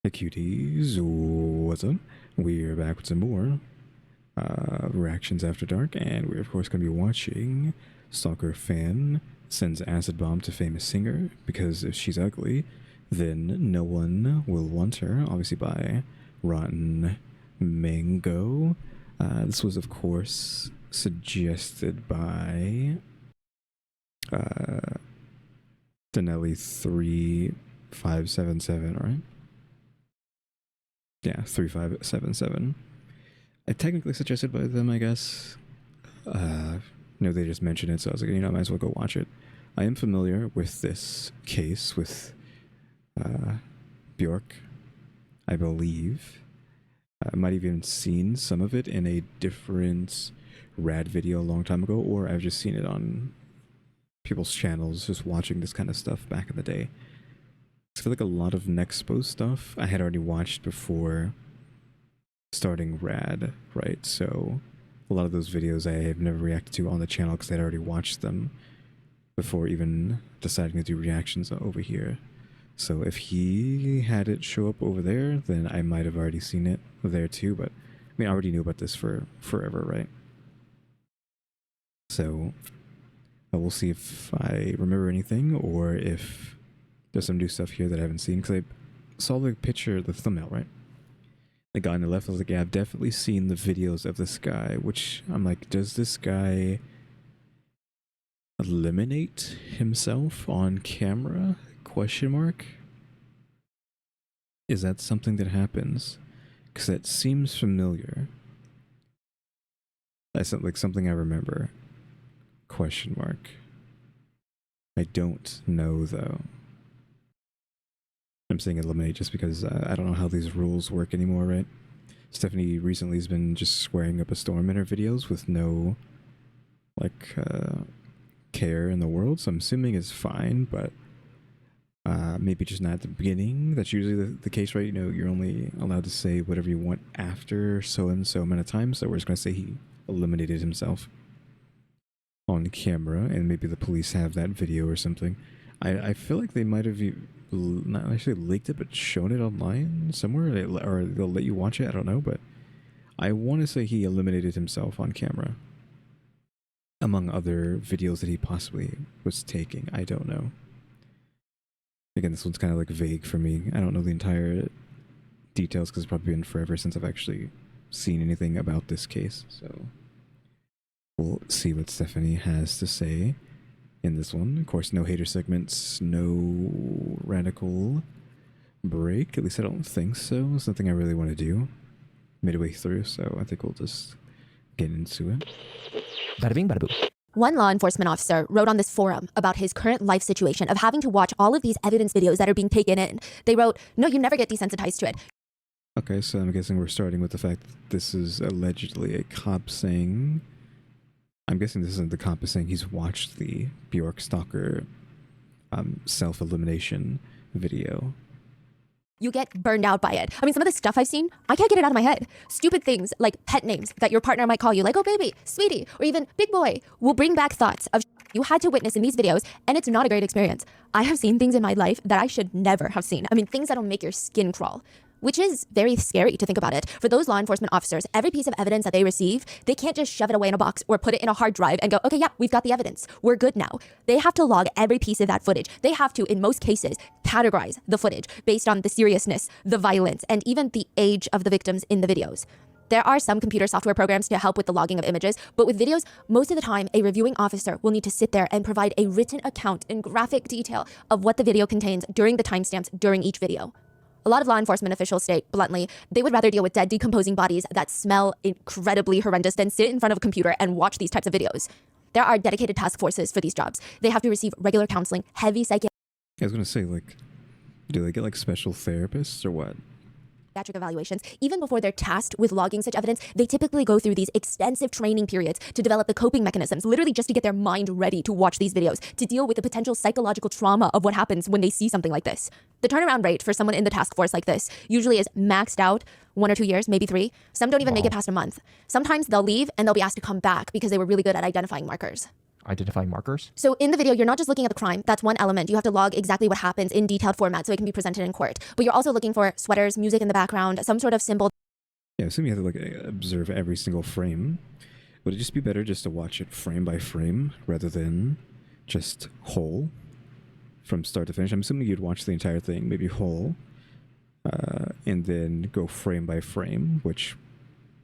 Hey cuties, what's up? We're back with some more reactions after dark, and we're of course going to be watching Stalker fan sends acid bomb to famous singer because if she's ugly, then no one will want her. Obviously by Rotten Mango. This was of course suggested by Denelli 3577, right? Yeah, 3577. Technically suggested by them, I guess. They just mentioned it, so I was like, I might as well go watch it. I am familiar with this case with Bjork, I believe. I might have even seen some of it in a different RAD video a long time ago, or I've just seen it on people's channels, just watching this kind of stuff back in the day. I feel like a lot of Nexpo stuff I had already watched before starting RAD, right? So a lot of those videos I have never reacted to on the channel because I'd already watched them before even deciding to do reactions over here. So if he had it show up over there, then I might have already seen it there too, but I mean, I already knew about this for forever, right? So we'll see if I remember anything or if there's some new stuff here that I haven't seen, because I saw the picture, the thumbnail, right? The guy on the left, I was like, yeah, I've definitely seen the videos of this guy, which I'm like, does this guy eliminate himself on camera? Question mark? Is that something that happens? Because that seems familiar. That's like something I remember. Question mark. I don't know though. I'm saying eliminate just because I don't know how these rules work anymore, right? Stephanie recently has been just swearing up a storm in her videos with no, like, care in the world, so I'm assuming it's fine, but maybe just not at the beginning. That's usually the case, right? You're only allowed to say whatever you want after so and so amount of times, so we're just going to say he eliminated himself on camera, and maybe the police have that video or something. I feel like they might have not actually leaked it, but shown it online somewhere, or they'll let you watch it. I don't know, but I want to say he eliminated himself on camera, among other videos that he possibly was taking. I don't know. Again, this one's kind of like vague for me. I don't know the entire details because it's probably been forever since I've actually seen anything about this case. So we'll see what Stephanie has to say in this one. Of course, no hater segments, no radical break. At least I don't think so. It's nothing I really want to do midway through, so I think we'll just get into it. Bada bing, bada boom. One law enforcement officer wrote on this forum about his current life situation of having to watch all of these evidence videos that are being taken in. They wrote, no, you never get desensitized to it. Okay, so I'm guessing we're starting with the fact that this is allegedly a cop saying... I'm guessing this isn't the cop is saying he's watched the Bjork Stalker self-elimination video. You get burned out by it. I mean, some of the stuff I've seen, I can't get it out of my head. Stupid things like pet names that your partner might call you, like, oh baby, sweetie, or even big boy, will bring back thoughts of you had to witness in these videos, and it's not a great experience. I have seen things in my life that I should never have seen. I mean, things that'll make your skin crawl, which is very scary to think about it. For those law enforcement officers, every piece of evidence that they receive, they can't just shove it away in a box or put it in a hard drive and go, okay, yeah, we've got the evidence. We're good now. They have to log every piece of that footage. They have to, in most cases, categorize the footage based on the seriousness, the violence, and even the age of the victims in the videos. There are some computer software programs to help with the logging of images, but with videos, most of the time, a reviewing officer will need to sit there and provide a written account in graphic detail of what the video contains during the timestamps during each video. A lot of law enforcement officials state bluntly, they would rather deal with dead, decomposing bodies that smell incredibly horrendous than sit in front of a computer and watch these types of videos. There are dedicated task forces for these jobs. They have to receive regular counseling, heavy psychiatric... I was going to say, like, do they get, like, special therapists or what? evaluations. Even before they're tasked with logging such evidence, they typically go through these extensive training periods to develop the coping mechanisms, literally just to get their mind ready to watch these videos, to deal with the potential psychological trauma of what happens when they see something like this. The turnaround rate for someone in the task force like this usually is maxed out 1 or 2 years, maybe 3. Some don't even make it past a month. Sometimes they'll leave and they'll be asked to come back because they were really good at identifying markers. identifying markers? So in the video, you're not just looking at the crime. That's one element. You have to log exactly what happens in detailed format so it can be presented in court. But you're also looking for sweaters, music in the background, some sort of symbol. Yeah, I assume you have to like observe every single frame. Would it just be better just to watch it frame by frame rather than just whole from start to finish? I'm assuming you'd watch the entire thing, maybe whole, and then go frame by frame, which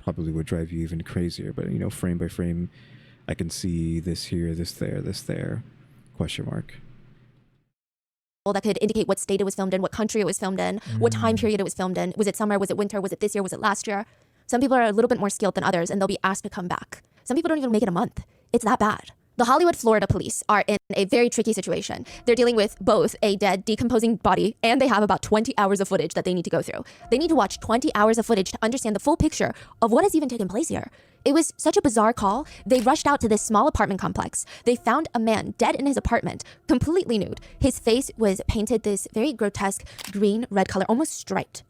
probably would drive you even crazier. But, you know, frame by frame, I can see this here, this there, question mark. That could indicate what state it was filmed in, what country it was filmed in, what time period it was filmed in. Was it summer? Was it winter? Was it this year? Was it last year? Some people are a little bit more skilled than others, and they'll be asked to come back. Some people don't even make it a month. It's that bad. The Hollywood, Florida police are in a very tricky situation. They're dealing with both a dead, decomposing body, and they have about 20 hours of footage that they need to go through. They need to watch 20 hours of footage to understand the full picture of what has even taken place here. It was such a bizarre call. They rushed out to this small apartment complex. They found a man dead in his apartment, completely nude. His face was painted this very grotesque green, red color, almost striped.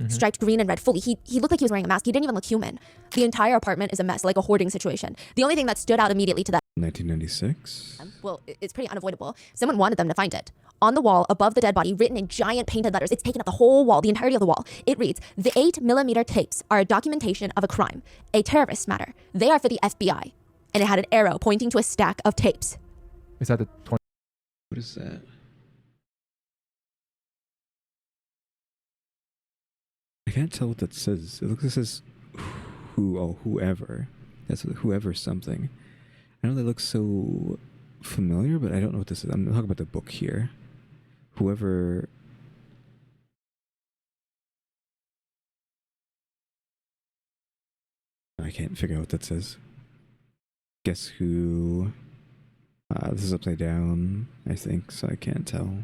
Striped green and red fully. He looked like he was wearing a mask. He didn't even look human. The entire apartment is a mess, like a hoarding situation. The only thing that stood out immediately to them, 1996? well, it's pretty unavoidable. Someone wanted them to find it. On the wall above the dead body, written in giant painted letters, it's taken up the whole wall, the entirety of the wall. It reads, "The 8mm tapes are a documentation of a crime, a terrorist matter. They are for the FBI." And it had an arrow pointing to a stack of tapes. Is that the 20? What is that? I can't tell what that says. It looks like it says whoever. That's whoever something. I know that looks so familiar, but I don't know what this is. I'm talking about the book here. Whoever. I can't figure out what that says. Guess who? This is upside down, I think, so I can't tell.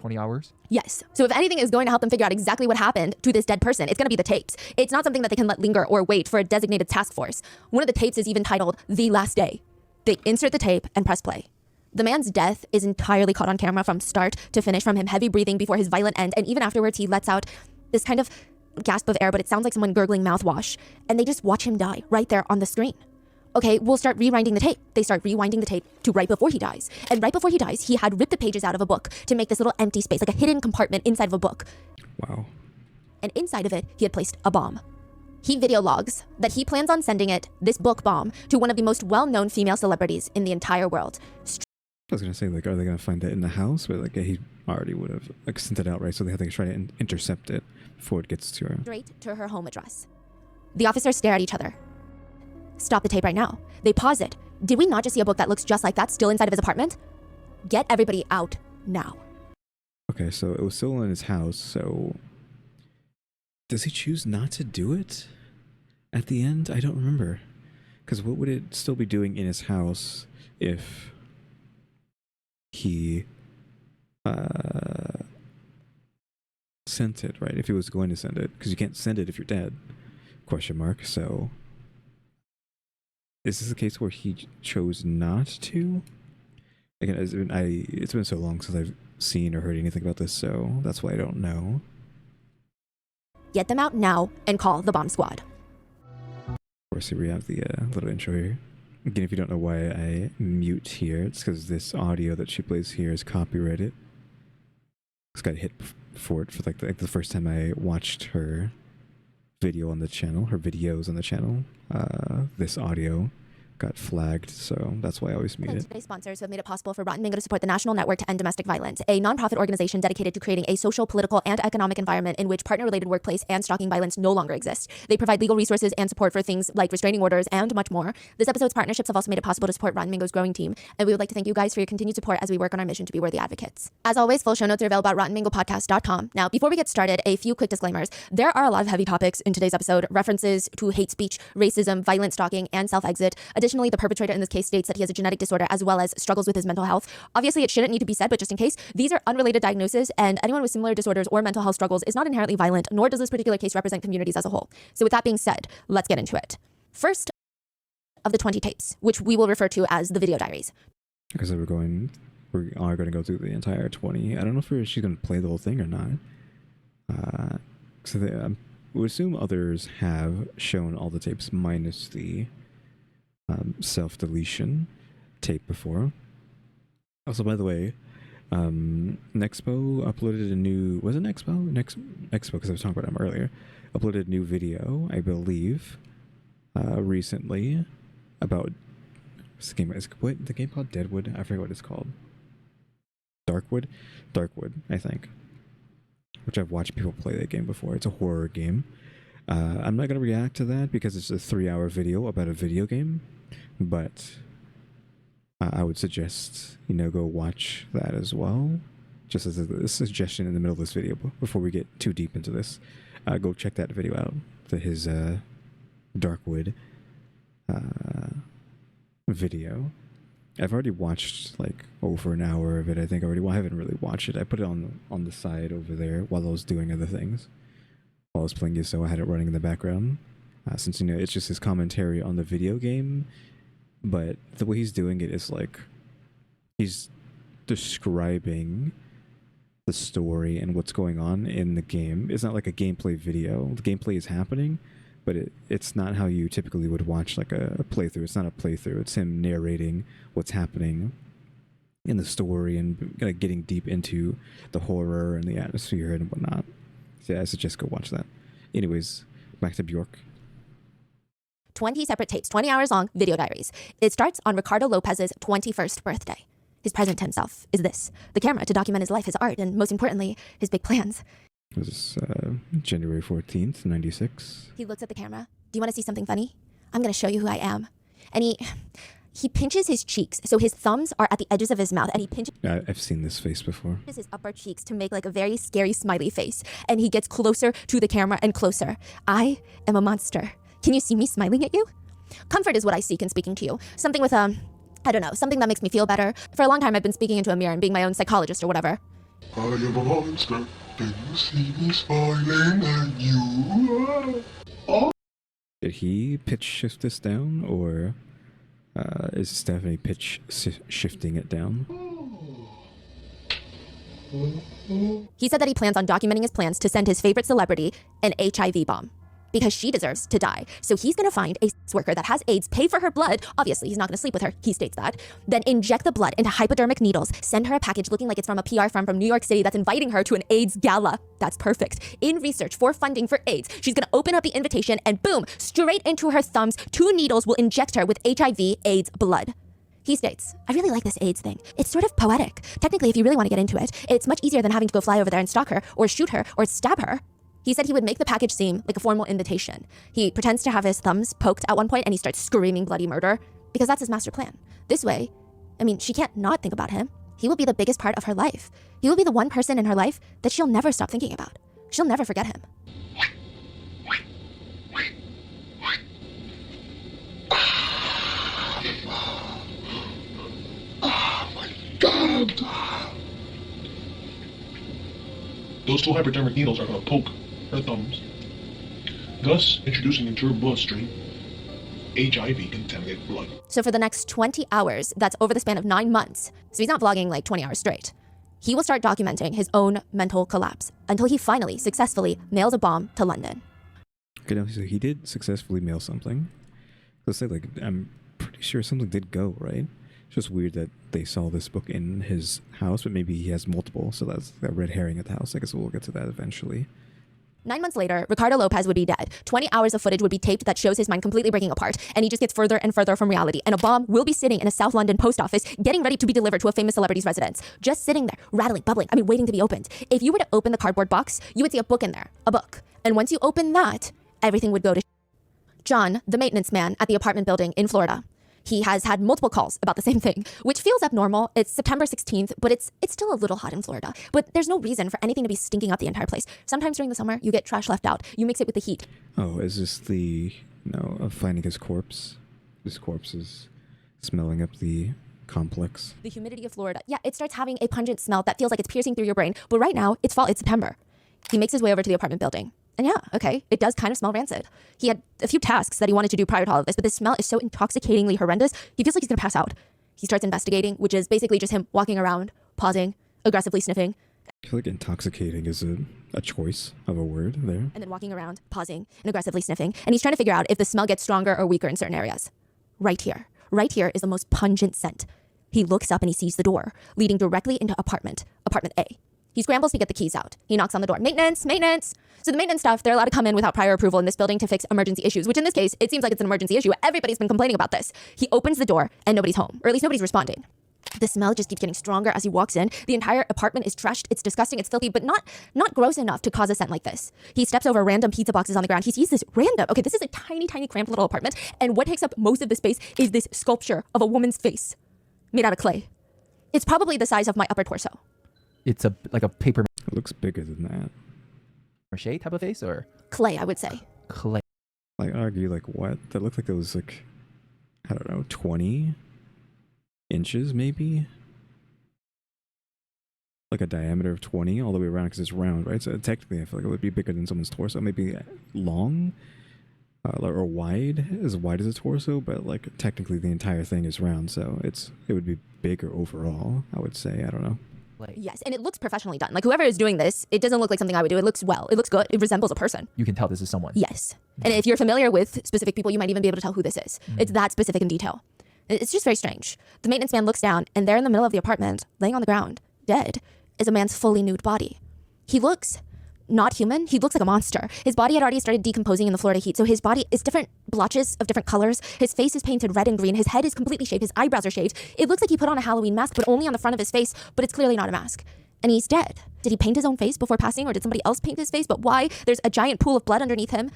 20 hours? Yes. So if anything is going to help them figure out exactly what happened to this dead person, it's going to be the tapes. It's not something that they can let linger or wait for a designated task force. One of the tapes is even titled "The Last Day." They insert the tape and press play. The man's death is entirely caught on camera from start to finish, from him heavy breathing before his violent end, and even afterwards he lets out this kind of gasp of air, but it sounds like someone gurgling mouthwash, and they just watch him die right there on the screen. Okay, we'll start rewinding the tape. They start rewinding the tape to right before he dies. And right before he dies, he had ripped the pages out of a book to make this little empty space, like a hidden compartment inside of a book. Wow. And inside of it, he had placed a bomb. He video logs that he plans on sending it, this book bomb, to one of the most well-known female celebrities in the entire world. I was gonna say, like, are they gonna find it in the house? But like, he already would have like sent it out, right? So they have to try to intercept it before it gets to her. Straight to her home address. The officers stare at each other. Stop the tape right now. They pause it. Did we not just see a book that looks just like that still inside of his apartment? Get everybody out now. Okay, so it was still in his house, so does he choose not to do it at the end? I don't remember. Because what would it still be doing in his house if he sent it, right? If he was going to send it. Because you can't send it if you're dead. Question mark. So is this a case where he chose not to? Again, it's been so long since I've seen or heard anything about this, so that's why I don't know. Get them out now and call the bomb squad. Of course, here we have the little intro here. Again, if you don't know why I mute here, it's because this audio that she plays here is copyrighted. It's got hit for it for like the first time I watched her video on the channel, her videos on the channel. This audio got flagged, so that's why I always mute it. Today's sponsors who have made it possible for Rotten Mango to support the National Network to End Domestic Violence, a nonprofit organization dedicated to creating a social, political, and economic environment in which partner-related workplace and stalking violence no longer exist. They provide legal resources and support for things like restraining orders and much more. This episode's partnerships have also made it possible to support Rotten Mango's growing team, and we would like to thank you guys for your continued support as we work on our mission to be worthy advocates. As always, full show notes are available at RottenMangoPodcast.com. Now, before we get started, a few quick disclaimers. There are a lot of heavy topics in today's episode, references to hate speech, racism, violent stalking, and self-exit. Additionally, the perpetrator in this case states that he has a genetic disorder as well as struggles with his mental health. Obviously, it shouldn't need to be said, but just in case, these are unrelated diagnoses, and anyone with similar disorders or mental health struggles is not inherently violent, nor does this particular case represent communities as a whole. So with that being said, let's get into it. First of the 20 tapes, which we will refer to as the video diaries. Because we are going to go through the entire 20. I don't know if she's going to play the whole thing or not. So I would assume others have shown all the tapes minus the self-deletion. tape before. Also, by the way, Nexpo uploaded a new, was it Nexpo? Nexpo, because I was talking about them earlier, uploaded a new video, I believe, recently about, what's the game? Is what the game called? Deadwood? I forget what it's called. Darkwood, I think. Which I've watched people play that game before. It's a horror game. I'm not gonna react to that because it's a 3-hour video about a video game, but I would suggest, you know, go watch that as well. Just as a suggestion in the middle of this video, before we get too deep into this, go check that video out. His Darkwood video. I've already watched like over an hour of it. I think already. Well, I haven't really watched it. I put it on the side over there while I was doing other things. While I was playing it, so I had it running in the background. Since, you know, it's just his commentary on the video game, but the way he's doing it is like he's describing the story and what's going on in the game. It's not like a gameplay video. The gameplay is happening, but it's not how you typically would watch like a playthrough. It's not a playthrough. It's him narrating what's happening in the story and getting deep into the horror and the atmosphere and whatnot. So yeah, I suggest go watch that. Anyways, back to Bjork. 20 separate tapes, 20 hours long video diaries. It starts on Ricardo Lopez's 21st birthday. His present to himself is this: the camera to document his life, his art, and most importantly, his big plans. This is January 14th, 96. He looks at the camera. Do you want to see something funny? I'm going to show you who I am. And he pinches his cheeks, so his thumbs are at the edges of his mouth, and he pinches I've seen this face before. his upper cheeks to make like a very scary smiley face. And he gets closer to the camera and closer. I am a monster. Can you see me smiling at you? Comfort is what I seek in speaking to you. Something with I don't know, something that makes me feel better. For a long time, I've been speaking into a mirror and being my own psychologist or whatever. I am a monster. Can you see me smiling at you? Did he pitch shift this down, or is Stephanie pitch shifting it down? He said that he plans on documenting his plans to send his favorite celebrity an HIV bomb. Because she deserves to die. So he's gonna find a sex worker that has AIDS, pay for her blood. Obviously, he's not gonna sleep with her. He states that. Then inject the blood into hypodermic needles. Send her a package looking like it's from a PR firm from New York City that's inviting her to an AIDS gala. That's perfect. In research for funding for AIDS, she's gonna open up the invitation and boom, straight into her thumbs, 2 needles will inject her with HIV AIDS blood. He states, I really like this AIDS thing. It's sort of poetic. Technically, if you really want to get into it, it's much easier than having to go fly over there and stalk her or shoot her or stab her. He said he would make the package seem like a formal invitation. He pretends to have his thumbs poked at one point and he starts screaming bloody murder because that's his master plan. This way, I mean, she can't not think about him. He will be the biggest part of her life. He will be the one person in her life that she'll never stop thinking about. She'll never forget him. Oh my God! Those 2 hypodermic needles are going to poke her thumbs, thus introducing into her bloodstream HIV-contaminated blood. So for the next 20 hours, that's over the span of 9 months, so he's not vlogging like 20 hours straight, he will start documenting his own mental collapse until he finally successfully mails a bomb to London. Okay, now, so he did successfully mail something. Let's say, like, I'm pretty sure something did go, right? It's just weird that they saw this book in his house, but maybe he has multiple, so that's a red herring at the house. I guess we'll get to that eventually. 9 months later, Ricardo Lopez would be dead. 20 hours of footage would be taped that shows his mind completely breaking apart, and he just gets further and further from reality. And a bomb will be sitting in a South London post office, getting ready to be delivered to a famous celebrity's residence. Just sitting there, rattling, bubbling, waiting to be opened. If you were to open the cardboard box, you would see a book in there, a book. And once you open that, everything would go to John, the maintenance man at the apartment building in Florida. He has had multiple calls about the same thing, which feels abnormal. It's September 16th, but it's still a little hot in Florida. But there's no reason for anything to be stinking up the entire place. Sometimes during the summer, you get trash left out. You mix it with the heat. Oh, is this the, of finding his corpse? His corpse is smelling up the complex. The humidity of Florida. Yeah, it starts having a pungent smell that feels like it's piercing through your brain. But right now, it's fall, it's September. He makes his way over to the apartment building. And yeah, okay, it does kind of smell rancid. He had a few tasks that he wanted to do prior to all of this, but the smell is so intoxicatingly horrendous, he feels like he's gonna pass out. He starts investigating, which is basically just him walking around, pausing, aggressively sniffing. I feel like intoxicating is a choice of a word there. And then walking around, pausing, and aggressively sniffing. And he's trying to figure out if the smell gets stronger or weaker in certain areas. Right here. Right here is the most pungent scent. He looks up and he sees the door leading directly into apartment A. He scrambles to get the keys out. He knocks on the door. Maintenance, maintenance. So the maintenance staff, they're allowed to come in without prior approval in this building to fix emergency issues, which in this case, it seems like it's an emergency issue. Everybody's been complaining about this. He opens the door and nobody's home, or at least nobody's responding. The smell just keeps getting stronger as he walks in. The entire apartment is trashed. It's disgusting. It's filthy, but not gross enough to cause a scent like this. He steps over random pizza boxes on the ground. He sees this random, okay, this is a tiny, tiny cramped little apartment. And what takes up most of the space is this sculpture of a woman's face made out of clay. It's probably the size of my upper torso. It's like a paper It looks bigger than that. mache type of face or Clay, I would say. clay. Like, argue, like, what? That looked like it was, like, I don't know, 20 inches, maybe? Like a diameter of 20 all the way around, because it's round, right? So technically, I feel like it would be bigger than someone's torso. Maybe long or wide as a torso, but, like, technically the entire thing is round, so it would be bigger overall, I would say. I don't know. Yes, and it looks professionally done. Like whoever is doing this, it doesn't look like something I would do. It looks well. It looks good. It resembles a person. You can tell this is someone. Yes. And if you're familiar with specific people, you might even be able to tell who this is. It's that specific in detail. It's just very strange. The maintenance man looks down, and there in the middle of the apartment, laying on the ground, dead, is a man's fully nude body. He looks not human. He looks like a monster. His body had already started decomposing in the Florida heat, so his body is different blotches of different colors. His face is painted red and green. His head is completely shaved. His eyebrows are shaved. It looks like he put on a Halloween mask, but only on the front of his face, but it's clearly not a mask. And he's dead. Did he paint his own face before passing, or did somebody else paint his face? But why? There's a giant pool of blood underneath him.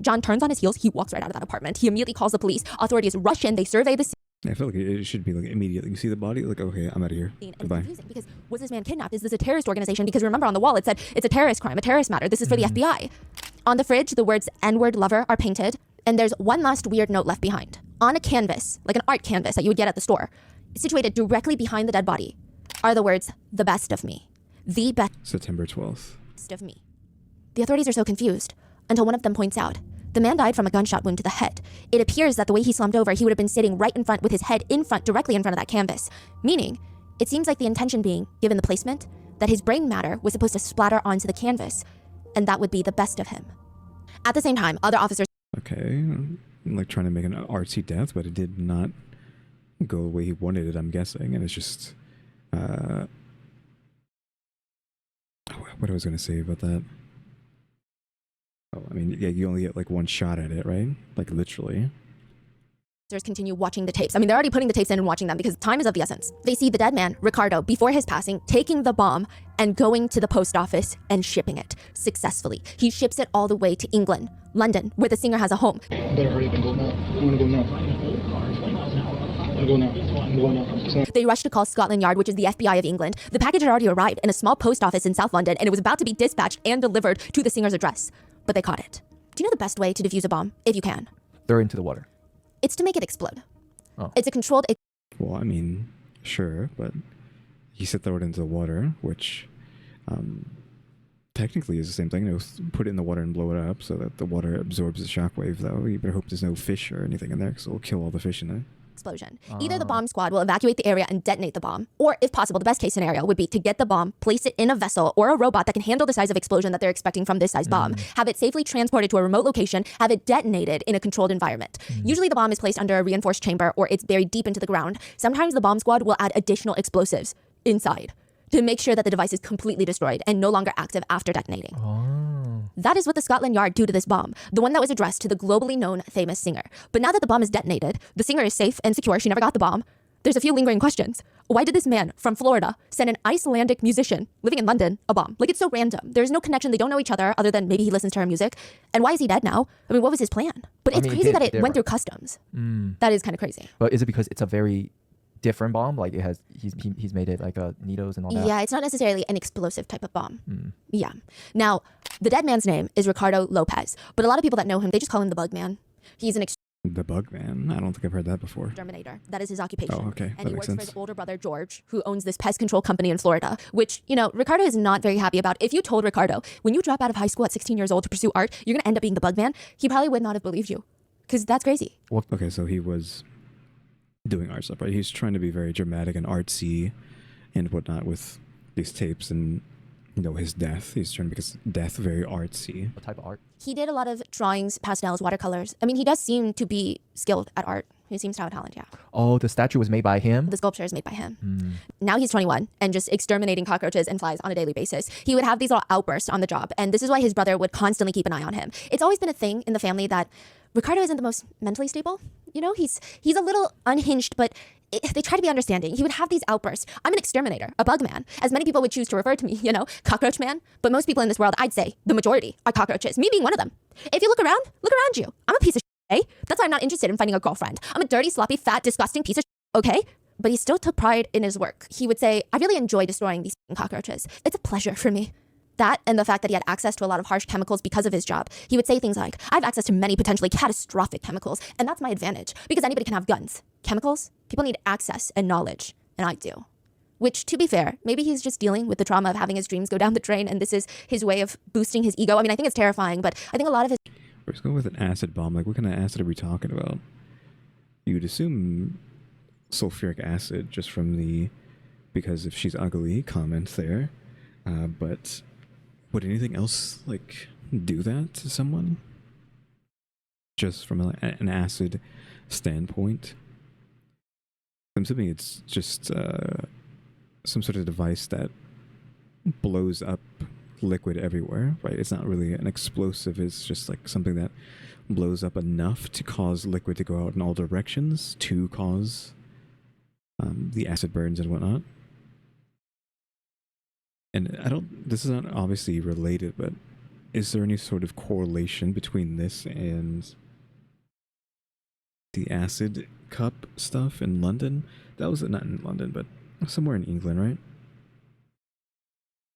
John turns on his heels. He walks right out of that apartment. He immediately calls the police. Authorities rush in. They survey the scene. I feel like it should be, like, immediately. You see the body, like, okay, I'm out of here. And it's Goodbye. confusing because was this man kidnapped? Is this a terrorist organization? Because remember on the wall it said it's a terrorist crime, a terrorist matter. This is for the FBI. On the fridge, the words N-word lover are painted, and there's one last weird note left behind. On a canvas, like an art canvas that you would get at the store, situated directly behind the dead body, are the words, the best of me. The best September 12th. of me. The authorities are so confused until one of them points out, the man died from a gunshot wound to the head. It appears that the way he slumped over, he would have been sitting right in front with his head in front, directly in front of that canvas. Meaning, it seems like the intention being, given the placement, that his brain matter was supposed to splatter onto the canvas, and that would be the best of him. At the same time, other officers... Okay, I'm, like, trying to make an artsy death, but it did not go the way he wanted it, I'm guessing, and it's just... what I was going to say about that. Oh, I mean, yeah, you only get, like, one shot at it, right? Like, literally. continue watching the tapes. I mean, they're already putting the tapes in and watching them because time is of the essence. They see the dead man, Ricardo, before his passing, taking the bomb and going to the post office and shipping it successfully. He ships it all the way to England, London, where the singer has a home. Better hurry up and go now. I want to go now. I'm going now. They rushed to call Scotland Yard, which is the FBI of England. The package had already arrived in a small post office in South London, and it was about to be dispatched and delivered to the singer's address. But they caught it. Do you know the best way to defuse a bomb, if you can? Throw it into the water. It's to make it explode. Oh. It's a controlled... Well, I mean, sure, but he said throw it into the water, which technically is the same thing. You know, put it in the water and blow it up so that the water absorbs the shockwave, though. You better hope there's no fish or anything in there, because it'll kill all the fish in there. explosion. Either the bomb squad will evacuate the area and detonate the bomb, or if possible, the best case scenario would be to get the bomb, place it in a vessel or a robot that can handle the size of explosion that they're expecting from this size bomb, have it safely transported to a remote location, have it detonated in a controlled environment. Usually the bomb is placed under a reinforced chamber or it's buried deep into the ground. Sometimes the bomb squad will add additional explosives inside to make sure that the device is completely destroyed and no longer active after detonating. That is what the Scotland Yard do to this bomb, the one that was addressed to the globally known famous singer. But now that the bomb is detonated, the singer is safe and secure, she never got the bomb, there's a few lingering questions. Why did this man from Florida send an Icelandic musician living in London a bomb? Like, it's so random. There's no connection. They don't know each other other than maybe he listens to her music. And why is he dead now? I mean, what was his plan? But it's crazy that it went through customs. That is kind of crazy. But is it because it's a very different bomb? Like, it has he's made it like needles and all that? Yeah, it's not necessarily an explosive type of bomb. Yeah. Now, the dead man's name is Ricardo Lopez, but a lot of people that know him, they just call him the Bug Man. He's an The Bug Man? I don't think I've heard that before. exterminator. That is his occupation. Oh, okay. And That he makes works sense. for his older brother, George, who owns this pest control company in Florida, which, you know, Ricardo is not very happy about. If you told Ricardo, when you drop out of high school at 16 years old to pursue art, you're going to end up being the Bug Man, he probably would not have believed you. Because that's crazy. Okay, so he was doing art stuff, right? He's trying to be very dramatic and artsy and whatnot with these tapes and, you know, his death. He's trying to make his death very artsy. What type of art? He did a lot of drawings, pastels, watercolors. I mean, he does seem to be skilled at art. He seems to have a talent, yeah. Oh, the statue was made by him? The sculpture is made by him. Now he's 21 and just exterminating cockroaches and flies on a daily basis. He would have these little outbursts on the job, and this is why his brother would constantly keep an eye on him. It's always been a thing in the family that Ricardo isn't the most mentally stable. You know, he's a little unhinged, but they try to be understanding. He would have these outbursts. I'm an exterminator, a bug man, as many people would choose to refer to me, you know, cockroach man. But most people in this world, I'd say the majority are cockroaches, me being one of them. If you look around you. I'm a piece of shit, eh? That's why I'm not interested in finding a girlfriend. I'm a dirty, sloppy, fat, disgusting piece of shit, okay? But he still took pride in his work. He would say, I really enjoy destroying these cockroaches. It's a pleasure for me. That and the fact that he had access to a lot of harsh chemicals because of his job. He would say things like, I have access to many potentially catastrophic chemicals, and that's my advantage because anybody can have guns. Chemicals, people need access and knowledge, and I do. Which, to be fair, maybe he's just dealing with the trauma of having his dreams go down the drain, and this is his way of boosting his ego. I mean, I think it's terrifying, but I think a lot of his... We're just going with an acid bomb. Like, what kind of acid are we talking about? You'd assume sulfuric acid just from the because if she's ugly comment there. But would anything else, like, do that to someone? Just from an acid standpoint? I'm assuming it's just some sort of device that blows up liquid everywhere, right? It's not really an explosive, it's just like something that blows up enough to cause liquid to go out in all directions to cause the acid burns and whatnot. And this is not obviously related, but is there any sort of correlation between this and the acid cup stuff in London? That was not in London, but somewhere in England, right?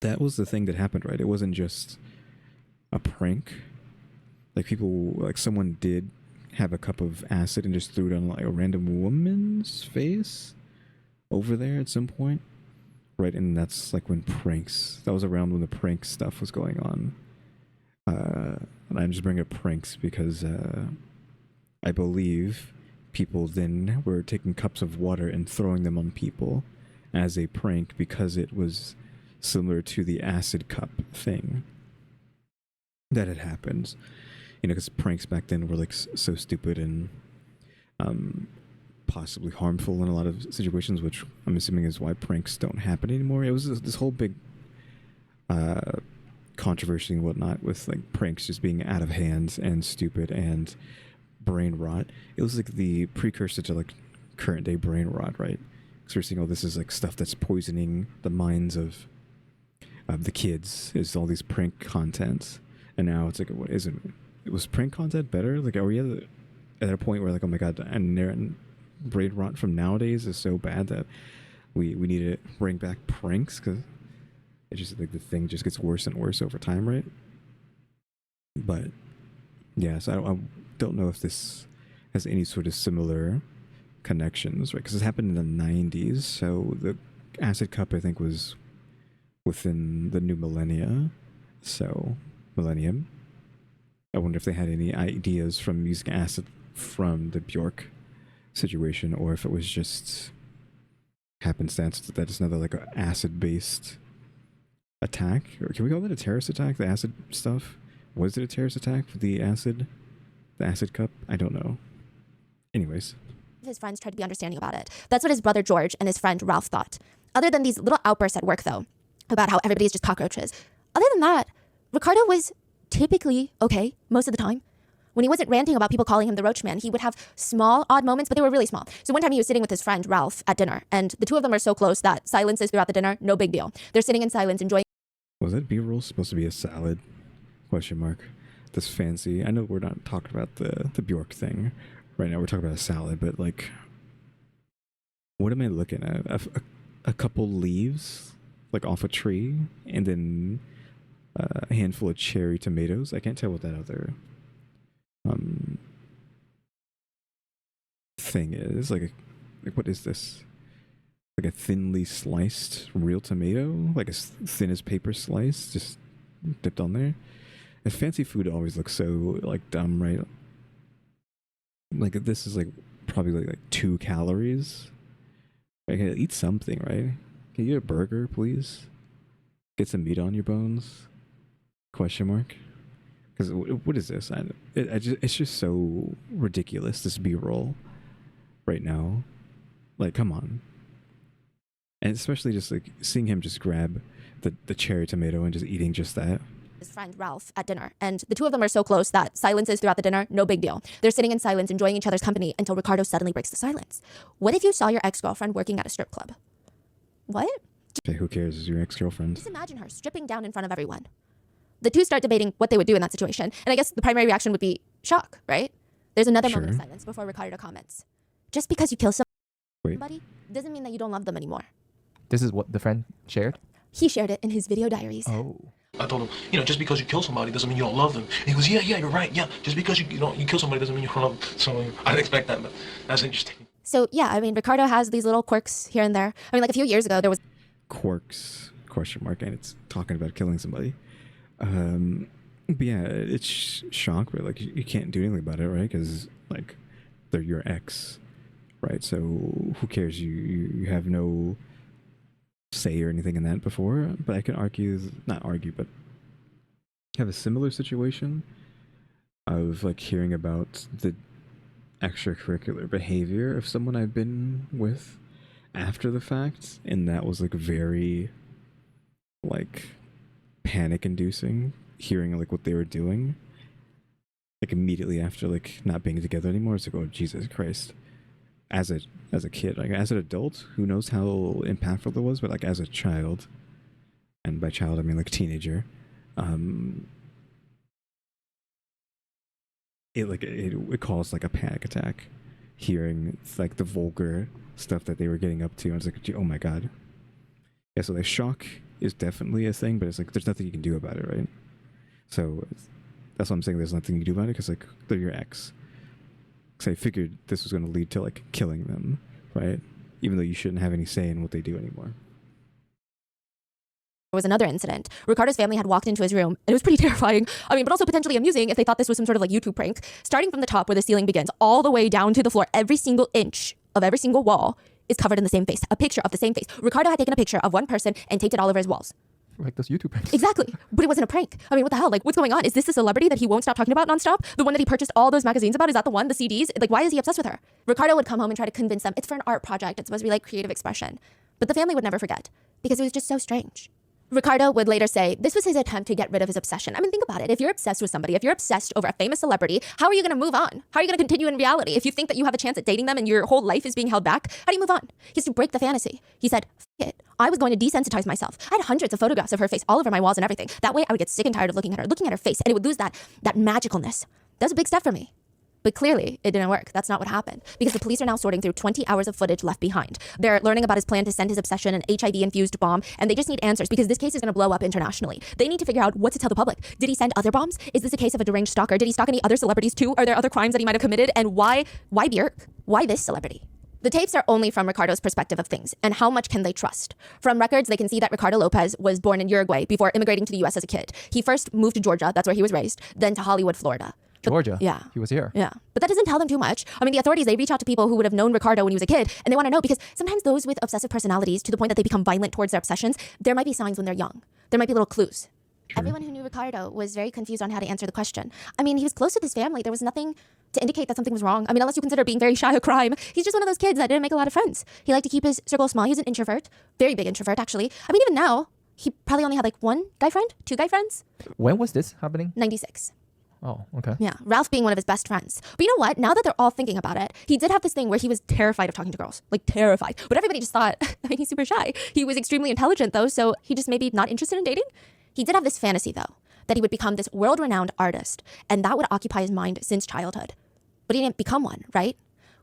That was the thing that happened, right? It wasn't just a prank. Like people, like someone did have a cup of acid and just threw it on like a random woman's face over there at some point. Right, and that's like when pranks, that was around when the prank stuff was going on. And I'm just bringing up pranks because I believe people then were taking cups of water and throwing them on people as a prank because it was similar to the acid cup thing that had happened. You know, because pranks back then were like so stupid and possibly harmful in a lot of situations, which I'm assuming is why pranks don't happen anymore. It was this whole big controversy and whatnot with like pranks just being out of hand and stupid and brain rot. It was like the precursor to like current day brain rot, right? Because we're seeing, oh, this is like stuff that's poisoning the minds of the kids, is all these prank content. And now it's like, what is it? It was prank content better? Like, are we at a point where like, oh my god, and brain rot from nowadays is so bad that we need to bring back pranks? Because it's just like the thing just gets worse and worse over time, right? But yeah, so I don't know if this has any sort of similar connections, right? Because it happened in the 90s, so the acid cup I think was within the new millennium. I wonder if they had any ideas from using acid from the Bjork situation, or if it was just happenstance that it's another like acid-based attack. Or can we call that a terrorist attack? The acid stuff? Was it a terrorist attack for the acid cup? I don't know. Anyways. His friends tried to be understanding about it. That's what his brother George and his friend Ralph thought. Other than these little outbursts at work, though, about how everybody's just cockroaches. Other than that, Ricardo was typically okay most of the time. When he wasn't ranting about people calling him the roach man, he would have small, odd moments, but they were really small. So one time he was sitting with his friend Ralph at dinner, and the two of them are so close that silences throughout the dinner, no big deal. They're sitting in silence, enjoying... Was that B-roll supposed to be a salad? Question mark. That's fancy. I know we're not talking about the Bjork thing right now. We're talking about a salad, but like, what am I looking at? A couple leaves, like off a tree, and then a handful of cherry tomatoes. I can't tell what that other thing is. Like what is this? Like a thinly sliced real tomato, like as thin as paper slice, just dipped on there. And fancy food always looks so like dumb, right? Like this is like probably like 2 calories. I can eat something, right? Can you eat a burger, please? Get some meat on your bones? Question mark. Because what is this? It's just so ridiculous, this B-roll. right now. Like, come on. And especially just like seeing him just grab the cherry tomato and just eating just that. his friend Ralph at dinner, and the two of them are so close that silences throughout the dinner, no big deal. They're sitting in silence, enjoying each other's company until Ricardo suddenly breaks the silence. What if you saw your ex-girlfriend working at a strip club? What? Okay, who cares? Is your ex-girlfriend? Just imagine her stripping down in front of everyone. The two start debating what they would do in that situation, and I guess the primary reaction would be shock, right? There's another moment of Sure. silence before Ricardo comments. Just because you kill Wait. somebody doesn't mean that you don't love them anymore. This is what the friend shared? He shared it in his video diaries. Oh. I told him, just because you kill somebody doesn't mean you don't love them. And he goes, yeah, you're right. Yeah, just because you kill somebody doesn't mean you don't love them. So I didn't expect that, but that's interesting. So yeah, I mean, Ricardo has these little quirks here and there. I mean, like a few years ago, there was Quirks, question mark, and it's talking about killing somebody. But yeah, it's shock, but like you can't do anything about it, right? Because like they're your ex, right? So who cares? You have no say or anything in that before. But I can not argue, but have a similar situation of like hearing about the extracurricular behavior of someone I've been with after the fact, and that was like very like panic inducing, hearing like what they were doing like immediately after like not being together anymore. It's like, oh Jesus Christ. As a kid, like as an adult, who knows how impactful it was, but like as a child, and by child I mean like teenager, it caused like a panic attack, hearing like the vulgar stuff that they were getting up to, and it's like, oh my god. Yeah, so like shock is definitely a thing, but it's like there's nothing you can do about it, right? So that's what I'm saying. There's nothing you can do about it because like they're your ex. Because I figured this was going to lead to like killing them, right? Even though you shouldn't have any say in what they do anymore. There was another incident. Ricardo's family had walked into his room, and it was pretty terrifying. I mean, but also potentially amusing if they thought this was some sort of like YouTube prank. Starting from the top where the ceiling begins, all the way down to the floor, every single inch of every single wall is covered in the same face. A picture of the same face. Ricardo had taken a picture of one person and taped it all over his walls. Like those YouTube pranks. Exactly. But it wasn't a prank. I mean, what the hell? Like, what's going on? Is this a celebrity that he won't stop talking about nonstop? The one that he purchased all those magazines about? Is that the one? The CDs? Like, why is he obsessed with her? Ricardo would come home and try to convince them it's for an art project. It's supposed to be like creative expression. But the family would never forget because it was just so strange. Ricardo would later say this was his attempt to get rid of his obsession. I mean, think about it. If you're obsessed with somebody, if you're obsessed over a famous celebrity, how are you going to move on? How are you going to continue in reality? If you think that you have a chance at dating them and your whole life is being held back, how do you move on? He has to break the fantasy. He said, F it. I was going to desensitize myself. I had hundreds of photographs of her face all over my walls and everything. That way I would get sick and tired of looking at her face, and it would lose that magicalness. That was a big step for me. But clearly, it didn't work. That's not what happened. Because the police are now sorting through 20 hours of footage left behind. They're learning about his plan to send his obsession an HIV-infused bomb, and they just need answers because this case is going to blow up internationally. They need to figure out what to tell the public. Did he send other bombs? Is this a case of a deranged stalker? Did he stalk any other celebrities too? Are there other crimes that he might have committed? And why Björk? Why this celebrity? The tapes are only from Ricardo's perspective of things, and how much can they trust? From records, they can see that Ricardo Lopez was born in Uruguay before immigrating to the US as a kid. He first moved to Georgia, that's where he was raised, then to Hollywood, Florida. Georgia? Yeah. He was here. Yeah. But that doesn't tell them too much. I mean, the authorities, they reach out to people who would have known Ricardo when he was a kid, and they want to know because sometimes those with obsessive personalities, to the point that they become violent towards their obsessions, there might be signs when they're young. There might be little clues. Everyone who knew Ricardo was very confused on how to answer the question. I mean, he was close with his family. There was nothing to indicate that something was wrong. I mean, unless you consider being very shy a crime. He's just one of those kids that didn't make a lot of friends. He liked to keep his circle small. He was an introvert. Very big introvert, actually. I mean, even now, he probably only had like one guy friend, two guy friends. When was this happening? 96. Oh, okay. Yeah, Ralph being one of his best friends. But you know what? Now that they're all thinking about it, he did have this thing where he was terrified of talking to girls. Like, terrified. But everybody just thought, I mean, he's super shy. He was extremely intelligent, though, so he just maybe not interested in dating. He did have this fantasy, though, that he would become this world-renowned artist, and that would occupy his mind since childhood. But he didn't become one, right?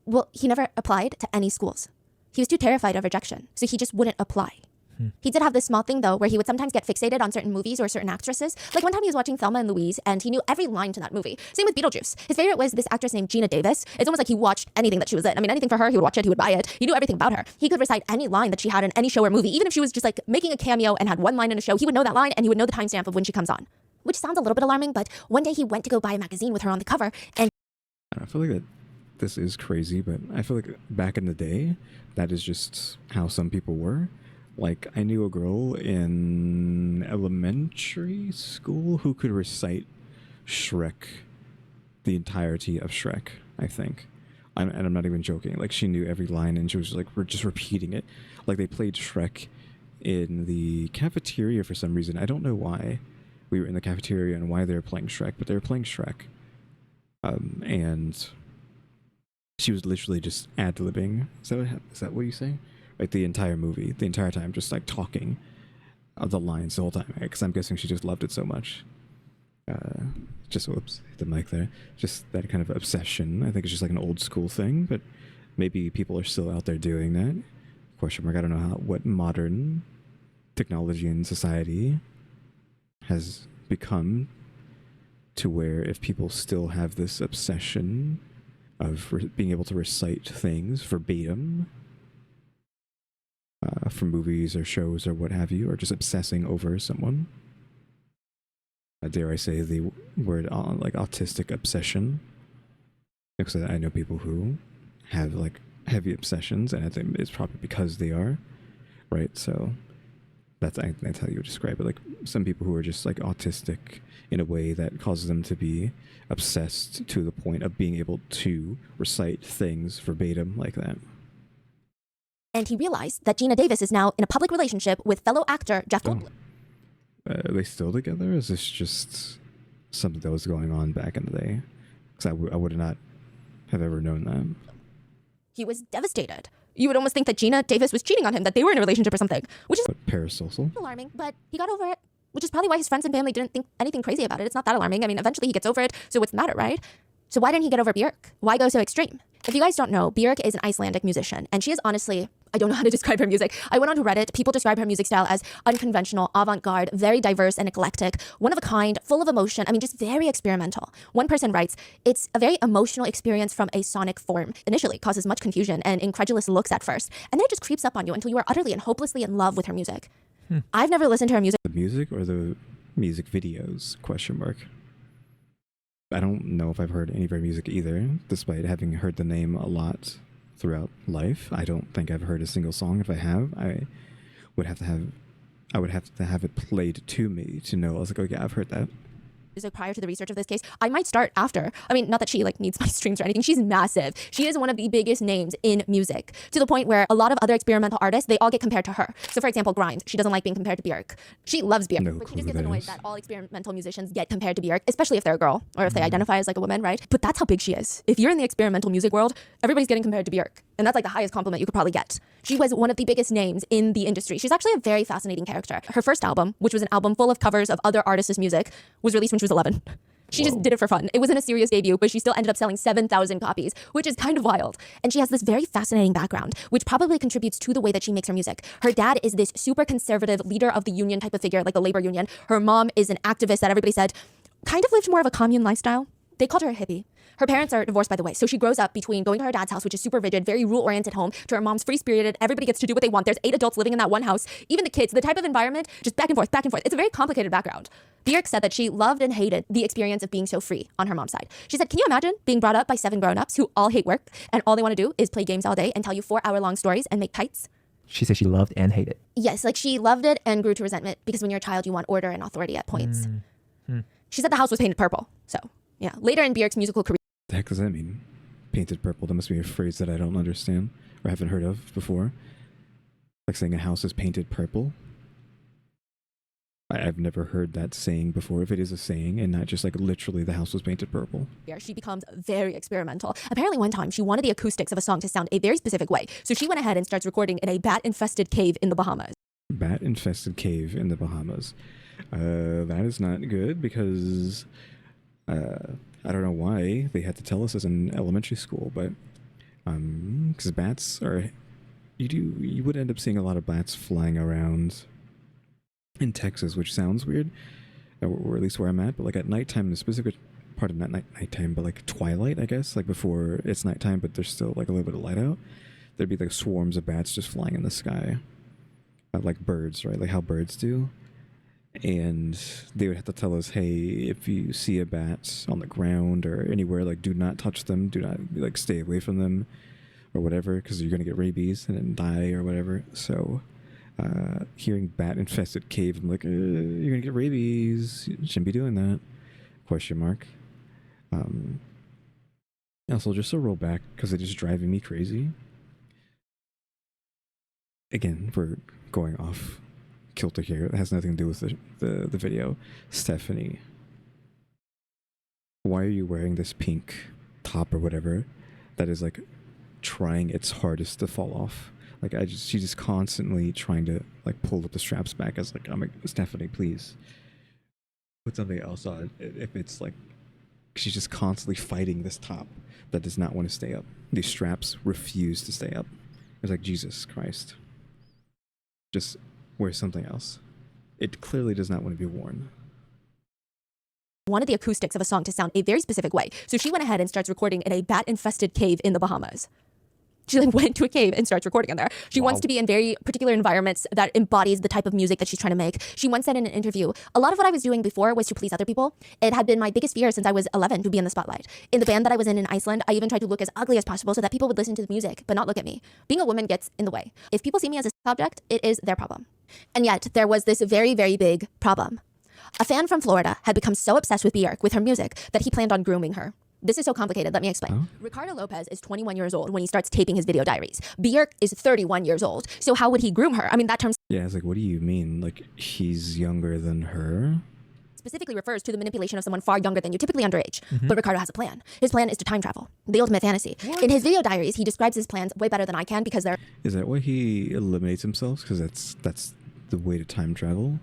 Well, he never applied to any schools. He was too terrified of rejection, so he just wouldn't apply. He did have this small thing, though, where he would sometimes get fixated on certain movies or certain actresses. Like one time he was watching Thelma and Louise, and he knew every line to that movie. Same with Beetlejuice. His favorite was this actress named Gina Davis. It's almost like he watched anything that she was in. I mean, anything for her, he would watch it, he would buy it. He knew everything about her. He could recite any line that she had in any show or movie. Even if she was just like making a cameo and had one line in a show, he would know that line, and he would know the timestamp of when she comes on. Which sounds a little bit alarming, but one day he went to go buy a magazine with her on the cover, and I feel like that this is crazy, but I feel like back in the day, that is just how some people were. Like, I knew a girl in elementary school who could recite Shrek, the entirety of Shrek, I think, and I'm not even joking. Like, she knew every line, and she was like, we're just repeating it. Like, they played Shrek in the cafeteria for some reason. I don't know why we were in the cafeteria and why they were playing Shrek, but they were playing Shrek. And she was literally just ad-libbing. Is that what you say? Like, the entire movie, the entire time, just like talking the lines the whole time. Because I'm guessing she just loved it so much. Whoops, hit the mic there. Just that kind of obsession. I think it's just like an old school thing, but maybe people are still out there doing that. Question mark. I don't know what modern technology and society has become to where if people still have this obsession of being able to recite things verbatim from movies or shows or what have you, or just obsessing over someone. Dare I say the word like autistic obsession? Because I know people who have like heavy obsessions, and I think it's probably because they are, right? So that's how you would describe it. Like some people who are just like autistic in a way that causes them to be obsessed to the point of being able to recite things verbatim like that. And he realized that Gina Davis is now in a public relationship with fellow actor Jeff Goldblum. Are they still together? Or is this just something that was going on back in the day? Because I would not have ever known that. He was devastated. You would almost think that Gina Davis was cheating on him, that they were in a relationship or something, which is parasocial. Alarming, but he got over it, which is probably why his friends and family didn't think anything crazy about it. It's not that alarming. I mean, eventually he gets over it, so what's the matter, right? So why didn't he get over Björk? Why go so extreme? If you guys don't know, Björk is an Icelandic musician, and she is honestly, I don't know how to describe her music. I went onto Reddit. People describe her music style as unconventional, avant-garde, very diverse and eclectic, one of a kind, full of emotion. I mean, just very experimental. One person writes, it's a very emotional experience from a sonic form. Initially, causes much confusion and incredulous looks at first, and then it just creeps up on you until you are utterly and hopelessly in love with her music. I've never listened to her music. The music or the music videos? Question mark. I don't know if I've heard any of her music either, despite having heard the name a lot throughout life. I don't think I've heard a single song. If I have, I would have to have it played to me to know. I was like, oh yeah, I've heard that. Music prior to the research of this case. I might start after. I mean, not that she like needs my streams or anything. She's massive. She is one of the biggest names in music, to the point where a lot of other experimental artists, they all get compared to her. So for example, Grimes, she doesn't like being compared to Björk. She loves Björk, but she just gets annoyed that all experimental musicians get compared to Björk, especially if they're a girl or if they identify as like a woman, right? But that's how big she is. If you're in the experimental music world, everybody's getting compared to Björk. And that's like the highest compliment you could probably get. She was one of the biggest names in the industry. She's actually a very fascinating character. Her first album, which was an album full of covers of other artists' music, was released when she was 11. She just did it for fun. It wasn't a serious debut, but she still ended up selling 7,000 copies, which is kind of wild. And she has this very fascinating background, which probably contributes to the way that she makes her music. Her dad is this super conservative leader of the union type of figure, like the labor union. Her mom is an activist that everybody said kind of lived more of a commune lifestyle. They called her a hippie. Her parents are divorced, by the way, so she grows up between going to her dad's house, which is super rigid, very rule-oriented home, to her mom's free-spirited, everybody gets to do what they want. There's 8 adults living in that one house. Even the kids, the type of environment, just back and forth, back and forth. It's a very complicated background. Björk said that she loved and hated the experience of being so free on her mom's side. She said, can you imagine being brought up by 7 grown-ups who all hate work and all they want to do is play games all day and tell you 4-hour-long stories and make kites? She said she loved and hated. Yes, like she loved it and grew to resentment because when you're a child, you want order and authority at points. She said the house was painted purple. So, yeah. Later in Björk's musical career, The heck does that mean? Painted purple? That must be a phrase that I don't understand or haven't heard of before. Like saying a house is painted purple. I've never heard that saying before, if it is a saying, and not just like literally the house was painted purple. she becomes very experimental. Apparently one time she wanted the acoustics of a song to sound a very specific way. So she went ahead and starts recording in a bat-infested cave in the Bahamas. Bat-infested cave in the Bahamas. That is not good because I don't know why they had to tell us as in elementary school, but because bats are, you would end up seeing a lot of bats flying around in Texas, which sounds weird, or at least where I'm at, but like at nighttime, the specific part of not nighttime, but like twilight, I guess, like before it's nighttime, but there's still like a little bit of light out, there'd be like swarms of bats just flying in the sky, like birds, right? Like how birds do. And they would have to tell us, hey, if you see a bat on the ground or anywhere, like do not touch them, do not like stay away from them or whatever, because you're going to get rabies and then die or whatever. So hearing bat-infested cave, I'm like, you're going to get rabies. You shouldn't be doing that. Question mark. Also, just to roll back, because it is driving me crazy. Again, we're going off kilter here. It has nothing to do with the video. Stephanie, why are you wearing this pink top or whatever that is like trying its hardest to fall off? Like she's just constantly trying to like pull up the straps back. As like, I'm like, Stephanie, please put something else on. If it's like, she's just constantly fighting this top that does not want to stay up. These straps refuse to stay up. It's like, Jesus Christ. Just wear something else. It clearly does not want to be worn. Wanted the acoustics of a song to sound a very specific way. So she went ahead and starts recording in a bat-infested cave in the Bahamas. She like went to a cave and starts recording in there. She wants to be in very particular environments that embodies the type of music that she's trying to make. She once said in an interview, a lot of what I was doing before was to please other people. It had been my biggest fear since I was 11 to be in the spotlight. In the band that I was in Iceland, I even tried to look as ugly as possible so that people would listen to the music, but not look at me. Being a woman gets in the way. If people see me as a subject, it is their problem. And yet there was this very, very big problem. A fan from Florida had become so obsessed with Björk, with her music, that he planned on grooming her. This is so complicated. Let me explain. Huh? Ricardo Lopez is 21 years old when he starts taping his video diaries. Björk is 31 years old. So how would he groom her? I mean, that term Yeah, it's like, what do you mean? Like, he's younger than her? specifically refers to the manipulation of someone far younger than you, typically underage. But Ricardo has a plan. His plan is to time travel, the ultimate fantasy. In his video diaries, he describes his plans way better than I can because they're Is that why he eliminates himself? Because that's the way to time travel?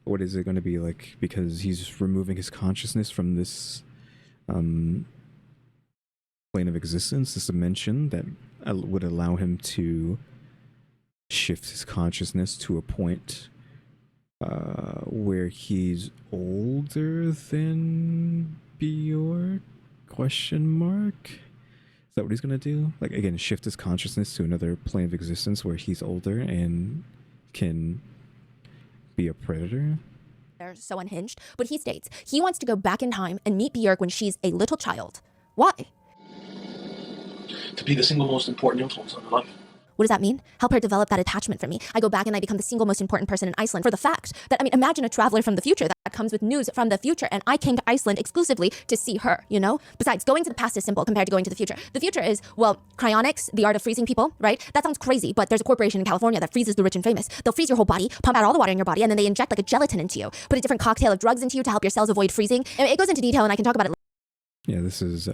What is it going to be like? Because he's removing his consciousness from this plane of existence, this dimension that would allow him to shift his consciousness to a point where he's older than Bjork? Question mark? Is that what he's gonna do? Like, again, shift his consciousness to another plane of existence where he's older and can be a predator? they're so unhinged. But he states he wants to go back in time and meet Björk when she's a little child. Why? To be the single most important influence on her life. What does that mean? Help her develop that attachment for me. I go back and I become the single most important person in Iceland for the fact that, I mean, imagine a traveler from the future that comes with news from the future, and I came to Iceland exclusively to see her, you know? Besides, going to the past is simple compared to going to the future. The future is, well, cryonics, the art of freezing people, right? That sounds crazy, but there's a corporation in California that freezes the rich and famous. They'll freeze your whole body, pump out all the water in your body, and then they inject like a gelatin into you, put a different cocktail of drugs into you to help your cells avoid freezing. It goes into detail, and I can talk about it Yeah, this is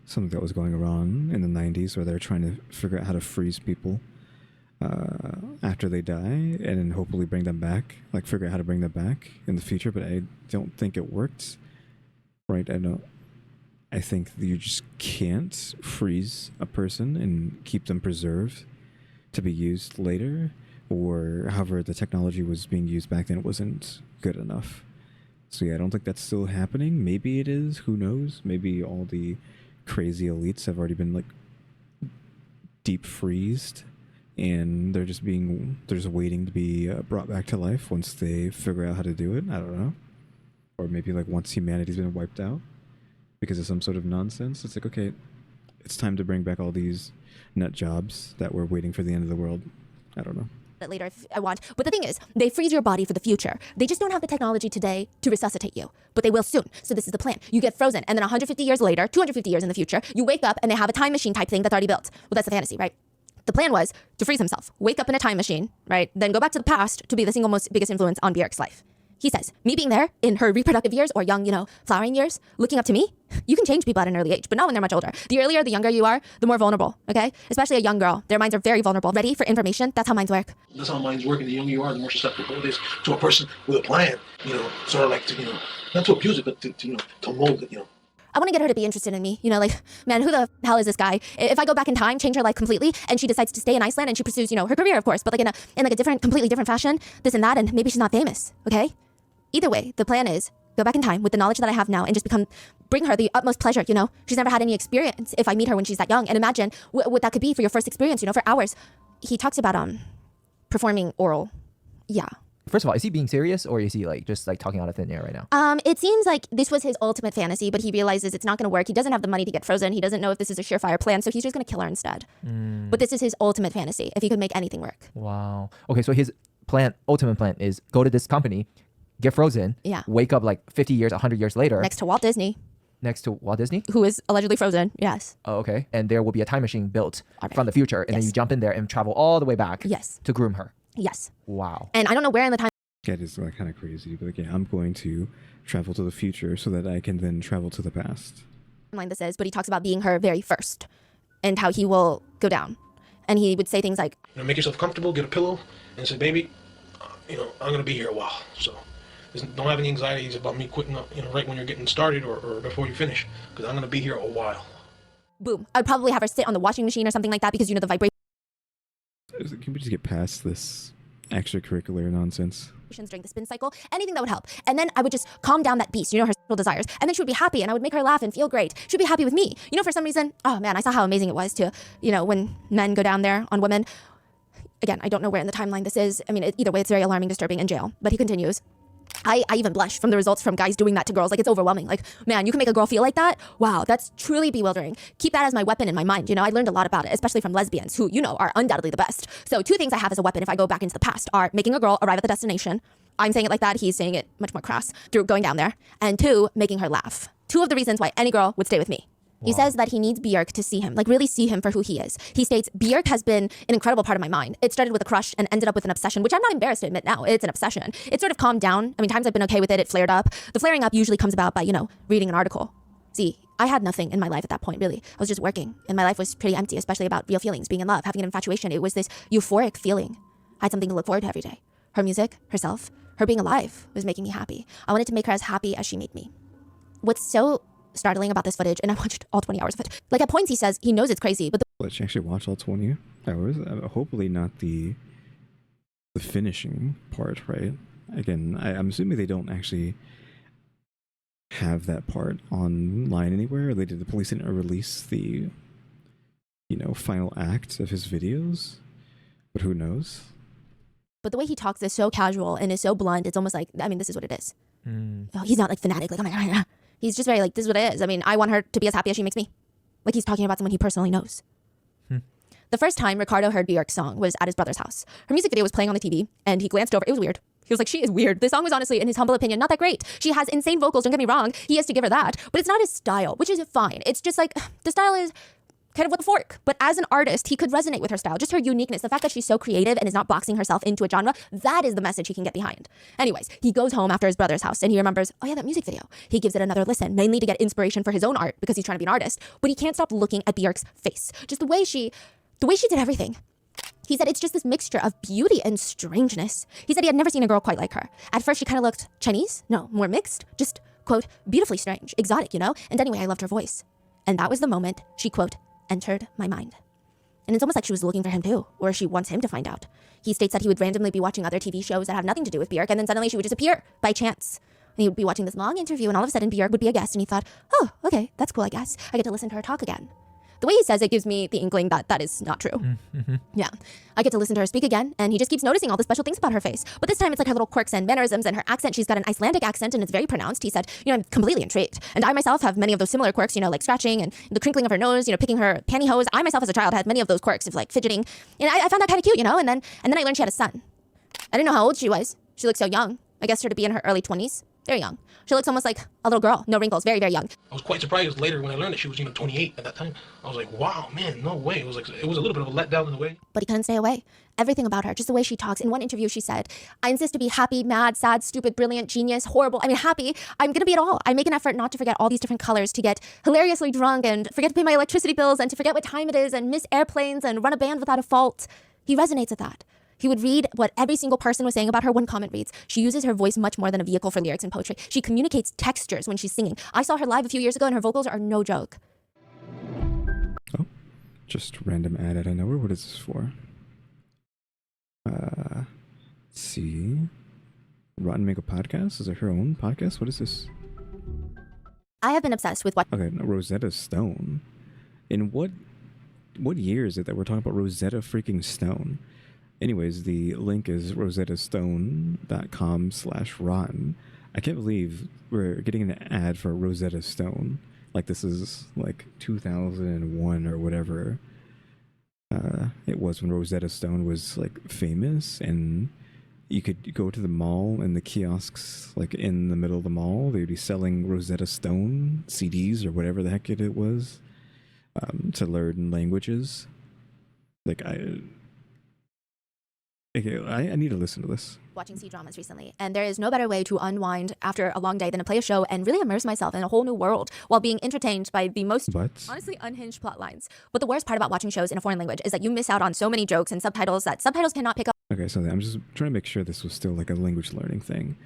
something that was going around in the 90s where they're trying to figure out how to freeze people after they die and then hopefully bring them back, like figure out how to bring them back in the future, but I don't think it worked, right? I think you just can't freeze a person and keep them preserved to be used later, or however the technology was being used back then wasn't good enough. So yeah, I don't think that's still happening. Maybe it is, who knows? Maybe all the crazy elites have already been like deep freezed and they're just waiting to be brought back to life once they figure out how to do it. I don't know. Or maybe like once humanity's been wiped out because of some sort of nonsense, it's like, okay, it's time to bring back all these nut jobs that were waiting for the end of the world. I don't know. later if I want. But the thing is, they freeze your body for the future. They just don't have the technology today to resuscitate you, but they will soon. So this is the plan. You get frozen, and then 150 years later, 250 years in the future, you wake up and they have a time machine type thing that's already built. Well, that's the fantasy, right? The plan was to freeze himself, wake up in a time machine, right? Then go back to the past to be the single most biggest influence on Björk's life. He says, me being there in her reproductive years or young, flowering years, looking up to me, you can change people at an early age, but not when they're much older. The earlier, the younger you are, the more vulnerable, okay? Especially a young girl. Their minds are very vulnerable, ready for information. That's how minds work. That's how minds work, and the younger you are, the more susceptible it is to a person with a plan, sort of like to, not to abuse it, but to mold it, I want to get her to be interested in me. Man, who the hell is this guy? If I go back in time, change her life completely, and she decides to stay in Iceland and she pursues, her career, of course, but like in a different, completely different fashion, this and that, and maybe she's not famous, okay? Either way, the plan is go back in time with the knowledge that I have now and just bring her the utmost pleasure, She's never had any experience if I meet her when she's that young. And imagine what that could be for your first experience, for hours. He talks about performing oral. Yeah. First of all, is he being serious or is he just talking out of thin air right now? It seems like this was his ultimate fantasy, but he realizes it's not going to work. He doesn't have the money to get frozen. He doesn't know if this is a surefire plan, so he's just going to kill her instead. But this is his ultimate fantasy, if he could make anything work. Wow. Okay, so his ultimate plan is go to this company, get frozen, Yeah. wake up 50 years, 100 years later. Next to Walt Disney. Next to Walt Disney? who is allegedly frozen. Yes. Oh, okay. And there will be a time machine built Alright. from the future, and then Yes. you jump in there and travel all the way back Yes. to groom her. Yes. Wow. And I don't know where in the That is like kind of crazy to be like, yeah, I'm going to travel to the future so that I can then travel to the past. timeline this is, but he talks about being her very first and how he will go down. And he would say things like, Make yourself comfortable, get a pillow, and say, baby, I'm gonna be here a while. So don't have any anxieties about me quitting up, right when you're getting started or before you finish, because I'm gonna be here a while. boom. I'd probably have her sit on the washing machine or something like that because, the vibration. Can we just get past this extracurricular nonsense? During the spin cycle, anything that would help. And then I would just calm down that beast, her sexual desires. And then she would be happy and I would make her laugh and feel great. She'd be happy with me. For some reason, oh man, I saw how amazing it was to, when men go down there on women. Again, I don't know where in the timeline this is. I mean, either way, it's very alarming, disturbing, and jail. But he continues. I even blush from the results from guys doing that to girls. Like, it's overwhelming. Like, man, you can make a girl feel like that? Wow, that's truly bewildering. Keep that as my weapon in my mind. I learned a lot about it, especially from lesbians who, are undoubtedly the best. So 2 things I have as a weapon if I go back into the past are making a girl arrive at the destination. I'm saying it like that. He's saying it much more crass through going down there. And 2, making her laugh. 2 of the reasons why any girl would stay with me. He says that he needs Björk to see him, like really see him for who he is. He states, Björk has been an incredible part of my mind. It started with a crush and ended up with an obsession, which I'm not embarrassed to admit now. It's an obsession. It sort of calmed down. I mean, times I've been okay with it. It flared up. The flaring up usually comes about by, reading an article. See, I had nothing in my life at that point, really. I was just working, and my life was pretty empty, especially about real feelings, being in love, having an infatuation. It was this euphoric feeling. I had something to look forward to every day. Her music, herself, her being alive was making me happy. I wanted to make her as happy as she made me. What's so startling about this footage, and I watched all 20 hours of it. Like, at points he says he knows it's crazy, but Let's actually watch all 20 hours. Hopefully not the finishing part, right? Again, I'm assuming they don't actually have that part online anywhere. Did the police didn't release the, final act of his videos? But who knows? the way he talks is so casual and is so blunt. It's almost like, I mean, this is what it is. Oh, he's not like fanatic, like, oh my God. He's just very like, this is what it is. I mean, I want her to be as happy as she makes me. Like, he's talking about someone he personally knows. The first time Ricardo heard Björk's song was at his brother's house. Her music video was playing on the TV, and he glanced over. It was weird. He was like, she is weird. This song was honestly, in his humble opinion, not that great. She has insane vocals, don't get me wrong. He has to give her that. But it's not his style, which is fine. It's just like, the style is kind of with a fork. But as an artist, he could resonate with her style. Just her uniqueness. The fact that she's so creative and is not boxing herself into a genre, that is the message he can get behind. Anyways, he goes home after his brother's house and he remembers, oh yeah, that music video. He gives it another listen, mainly to get inspiration for his own art because he's trying to be an artist. But he can't stop looking at Björk's face. Just the way she did everything. He said it's just this mixture of beauty and strangeness. He said he had never seen a girl quite like her. At first, she kind of looked Chinese. No, more mixed. Just, quote, beautifully strange, exotic, And anyway, I loved her voice. And that was the moment she, quote, entered my mind. And it's almost like she was looking for him too, or she wants him to find out. He states that he would randomly be watching other TV shows that have nothing to do with Björk, and then suddenly she would just appear by chance. And he would be watching this long interview, and all of a sudden Björk would be a guest, and he thought, oh, okay, that's cool, I guess. I get to listen to her talk again. The way he says it gives me the inkling that that is not true. Mm-hmm. Yeah. I get to listen to her speak again, and he just keeps noticing all the special things about her face. But this time it's like her little quirks and mannerisms and her accent. She's got an Icelandic accent, and it's very pronounced. He said, I'm completely intrigued. And I myself have many of those similar quirks, like scratching and the crinkling of her nose, picking her pantyhose. I myself as a child had many of those quirks of like fidgeting. And I found that kind of cute, And then I learned she had a son. I didn't know how old she was. She looked so young. I guessed her to be in her early 20s. Very young. She looks almost like a little girl. No wrinkles. Very, very young. I was quite surprised later when I learned that she was, 28 at that time. I was like, wow, man, no way. It was a little bit of a letdown in a way. But he couldn't stay away. Everything about her, just the way she talks. In one interview, she said, I insist to be happy, mad, sad, stupid, brilliant, genius, horrible. I mean, happy. I'm going to be it all. I make an effort not to forget all these different colors, to get hilariously drunk and forget to pay my electricity bills and to forget what time it is and miss airplanes and run a band without a fault. He resonates with that. He would read what every single person was saying about her. One comment reads, she uses her voice much more than a vehicle for lyrics and poetry. She communicates textures when she's singing. I saw her live a few years ago and her vocals are no joke. Oh, just random ad out of nowhere. What is this for? Let's see. Rotten Mango Podcast? Is it her own podcast? What is this? I have been obsessed with what... Okay, no, Rosetta Stone. In what year is it that we're talking about Rosetta freaking Stone? Anyways, the link is rosettastone.com/rotten. I can't believe we're getting an ad for Rosetta Stone. Like this is like 2001 or whatever. It was when Rosetta Stone was like famous, and you could go to the mall and the kiosks, like in the middle of the mall, they'd be selling Rosetta Stone CDs or whatever the heck it was, to learn languages. Like I need to listen to this. Watching C-dramas recently, and there is no better way to unwind after a long day than to play a show and really immerse myself in a whole new world while being entertained by the most honestly unhinged plot lines. But the worst part about watching shows in a foreign language is that you miss out on so many jokes and subtitles that subtitles cannot pick up. Okay, so I'm just trying to make sure this was still like a language learning thing.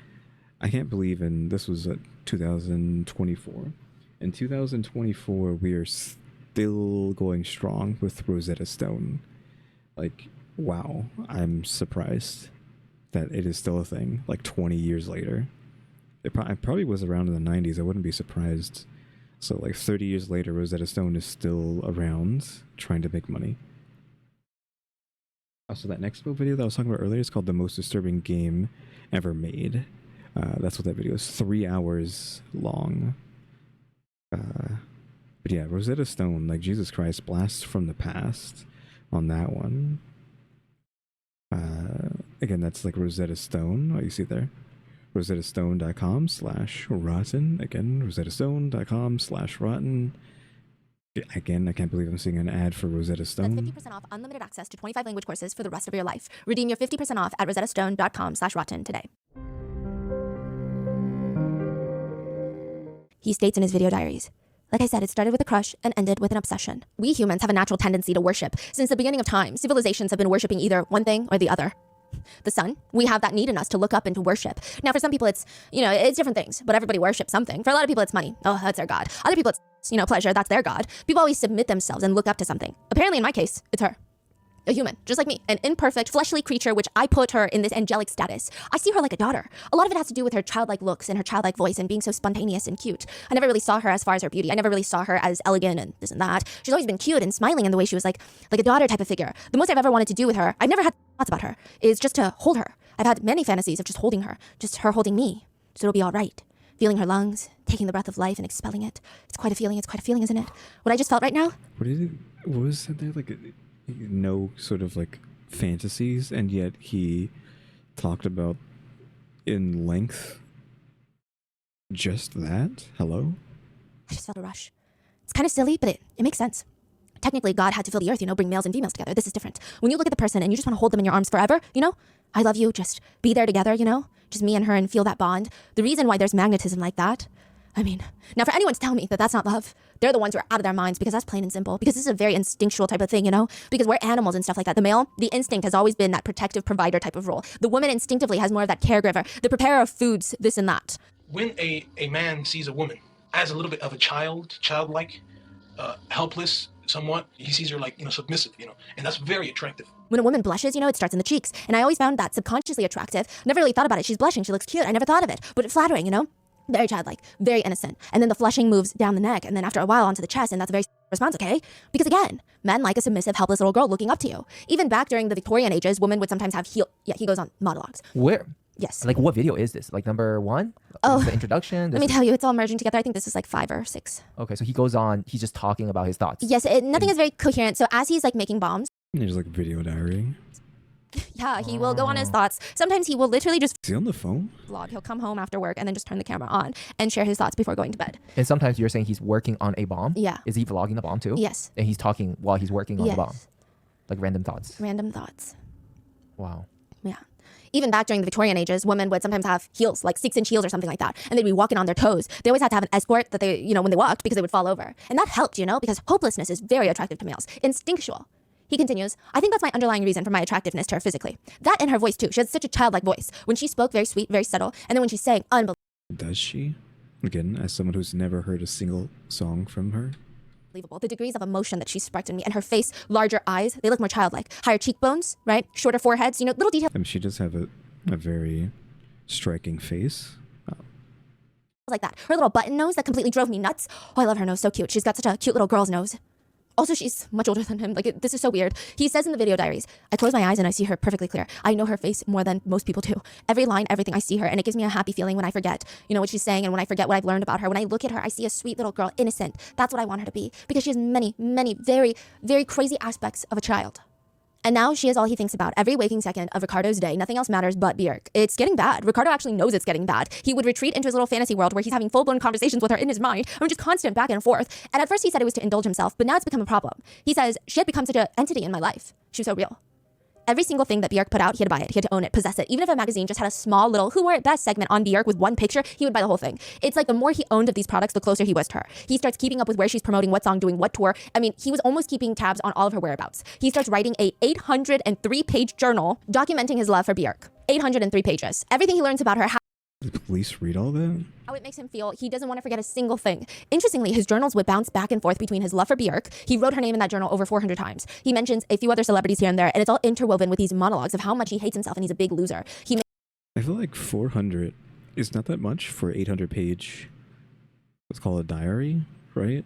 I can't believe this was 2024. In 2024, we are still going strong with Rosetta Stone. Like, wow, I'm surprised that it is still a thing, like 20 years later. It probably was around in the 90s. I wouldn't be surprised. So like 30 years later, Rosetta Stone is still around trying to make money. Also, that next video that I was talking about earlier is called The Most Disturbing Game Ever Made. That's what that video is, 3 hours long. But yeah, Rosetta Stone, like Jesus Christ, blast from the past on that one. Again, that's like Rosetta Stone. Oh, you see there. rosettastone.com/rotten. Again, rosettastone.com/rotten. Again, I can't believe I'm seeing an ad for Rosetta Stone. That's 50% off unlimited access to 25 language courses for the rest of your life. Redeem your 50% off at rosettastone.com/rotten today. He states in his video diaries, like I said, it started with a crush and ended with an obsession. We humans have a natural tendency to worship. Since the beginning of time, civilizations have been worshiping either one thing or the other. The sun, we have that need in us to look up and to worship. Now, for some people, it's, it's different things, but everybody worships something. For a lot of people, it's money. Oh, that's their God. Other people, it's, pleasure. That's their God. People always submit themselves and look up to something. Apparently, in my case, it's her. A human, just like me, an imperfect, fleshly creature, which I put her in this angelic status. I see her like a daughter. A lot of it has to do with her childlike looks and her childlike voice and being so spontaneous and cute. I never really saw her as far as her beauty. I never really saw her as elegant and this and that. She's always been cute and smiling in the way she was like a daughter type of figure. The most I've ever wanted to do with her, I've never had thoughts about her, is just to hold her. I've had many fantasies of just holding her, just her holding me, so it'll be all right. Feeling her lungs, taking the breath of life and expelling it. It's quite a feeling, isn't it? What I just felt right now? What was there, like, no sort of, like, fantasies, and yet he talked about in length just that? Hello? I just felt a rush. It's kind of silly, but it makes sense. Technically, God had to fill the earth, bring males and females together. This is different. When you look at the person and you just want to hold them in your arms forever, I love you, just be there together, just me and her and feel that bond. The reason why there's magnetism like that, now for anyone to tell me that that's not love, they're the ones who are out of their minds, because that's plain and simple. Because this is a very instinctual type of thing, because we're animals and stuff like that. The male, the instinct has always been that protective provider type of role. The woman instinctively has more of that caregiver, the preparer of foods, this and that. When a man sees a woman as a little bit of a childlike, helpless, somewhat, he sees her like, submissive, and that's very attractive. When a woman blushes, it starts in the cheeks. And I always found that subconsciously attractive. Never really thought about it. She's blushing. She looks cute. I never thought of it. But flattering, Very childlike, very innocent. And then the flushing moves down the neck, and then after a while onto the chest, and that's a very response, okay? Because again, men like a submissive, helpless little girl looking up to you. Even back during the Victorian ages, women would sometimes have he goes on monologues. Where? Yes. Like, what video is this? Like, number 1? Oh. The introduction? Let me tell you, it's all merging together. I think this is like 5 or 6. Okay, so he goes on, he's just talking about his thoughts. Yes, nothing is very coherent. So as he's like making bombs. There's like video diary. Yeah, he will go on his thoughts. Sometimes he will literally just... Is he on the phone? Vlog. He'll come home after work and then just turn the camera on and share his thoughts before going to bed. And sometimes you're saying he's working on a bomb? Yeah. Is he vlogging the bomb too? Yes. And he's talking while he's working on the bomb? Like random thoughts? Random thoughts. Wow. Yeah. Even back during the Victorian ages, women would sometimes have heels, like 6-inch heels or something like that. And they'd be walking on their toes. They always had to have an escort that they, when they walked, because they would fall over. And that helped, because hopelessness is very attractive to males. Instinctual. He continues, I think that's my underlying reason for my attractiveness to her physically. That and her voice too. She has such a childlike voice. When she spoke, very sweet, very subtle. And then when she sang, unbelievable. Does she? Again, as someone who's never heard a single song from her. The degrees of emotion that she sparked in me, and her face, larger eyes, they look more childlike. Higher cheekbones, right? Shorter foreheads, little details. She does have a very striking face. Like that. Her little button nose that completely drove me nuts. Oh, I love her nose. So cute. She's got such a cute little girl's nose. Also, she's much older than him. This is so weird. He says in the video diaries, I close my eyes and I see her perfectly clear. I know her face more than most people do. Every line, everything, I see her. And it gives me a happy feeling when I forget, what she's saying, and when I forget what I've learned about her. When I look at her, I see a sweet little girl, innocent. That's what I want her to be. Because she has many, many very, very crazy aspects of a child. And now she is all he thinks about every waking second of Ricardo's day. Nothing else matters but Bjork. It's getting bad. Ricardo actually knows it's getting bad. He would retreat into his little fantasy world where he's having full-blown conversations with her in his mind. I mean, just constant back and forth. And at first he said it was to indulge himself, but now it's become a problem. He says, she had become such an entity in my life. She was so real. Every single thing that Bjork put out, he had to buy it. He had to own it, possess it. Even if a magazine just had a small little who wore it best segment on Bjork with one picture, he would buy the whole thing. It's like the more he owned of these products, the closer he was to her. He starts keeping up with where she's promoting, what song, doing what tour. I mean, he was almost keeping tabs on all of her whereabouts. He starts writing a 803-page journal documenting his love for Bjork. 803 pages. Everything he learns about her, Did the police read all that? how it makes him feel. He doesn't want to forget a single thing. Interestingly, his journals would bounce back and forth between his love for Bjork. He wrote her name in that journal over 400 times. He mentions a few other celebrities here and there, and it's all interwoven with these monologues of how much he hates himself and he's a big loser. I feel like 400 is not that much for 800-page, let's call it a diary, right?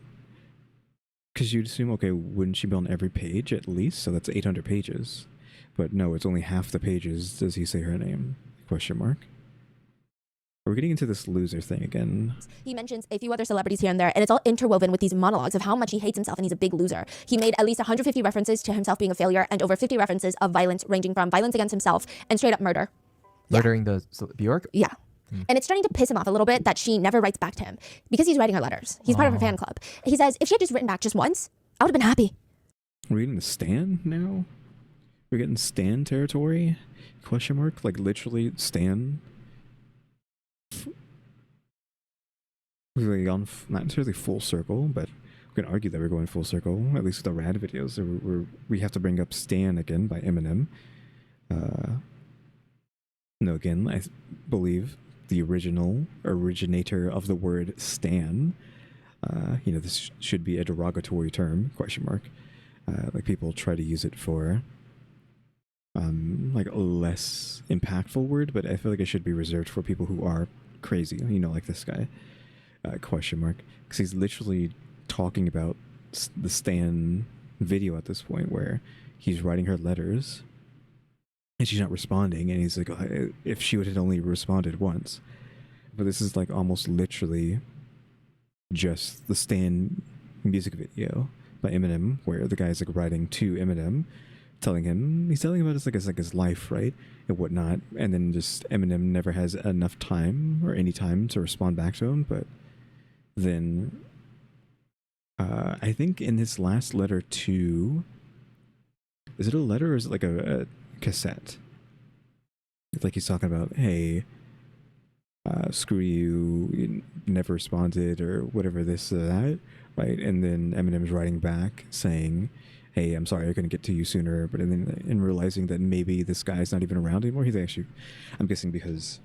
Because you'd assume, okay, wouldn't she be on every page at least? So that's 800 pages. But no, it's only half the pages does he say her name? Question mark. We're getting into this loser thing again. He mentions a few other celebrities here and there, and it's all interwoven with these monologues of how much he hates himself and he's a big loser. He made at least 150 references to himself being a failure and over 50 references of violence, ranging from violence against himself and straight up murder. Murdering the Bjork? Yeah. And it's starting to piss him off a little bit that she never writes back to him because he's writing her letters. He's part of her fan club. He says, if she had just written back just once, I would have been happy. We're getting the Stan now? We're getting Stan territory? Question mark? Like literally Stan? We've gone not necessarily full circle, but we can argue that we're going full circle, at least with the RAD videos. We have to bring up Stan again by Eminem. No, again, I believe the originator of the word Stan. This should be a derogatory term, question mark. Like people try to use it for like a less impactful word, but I feel like it should be reserved for people who are crazy, like this guy. Question mark, because he's literally talking about the Stan video at this point where he's writing her letters and she's not responding, and he's like, oh, if she would have only responded once. But this is like almost literally just the Stan music video by Eminem, where the guy's like writing to Eminem, he's telling him about his life, right, and whatnot, and then just Eminem never has enough time or any time to respond back to him. But then I think in his last letter to, is it a letter or is it like a cassette? It's like he's talking about, hey, screw you never responded or whatever, this or that, right? And then Eminem's writing back saying, hey, I'm sorry I couldn't get to you sooner. But then in realizing that maybe this guy's not even around anymore, he's actually, I'm guessing because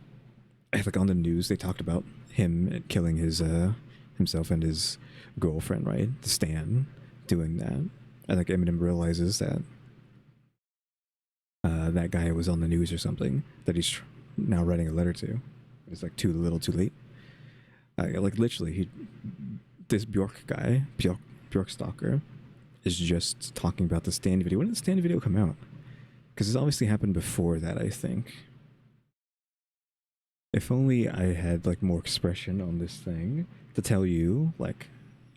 like on the news they talked about him killing his himself and his girlfriend, right? The Stan doing that. And like Eminem realizes that that guy was on the news or something that he's now writing a letter to. It's like too little too late. Like literally this Bjork guy, Bjork Stalker, is just talking about the Stan video. When did the Stan video come out? Because it's obviously happened before that, I think. If only I had like more expression on this thing to tell you like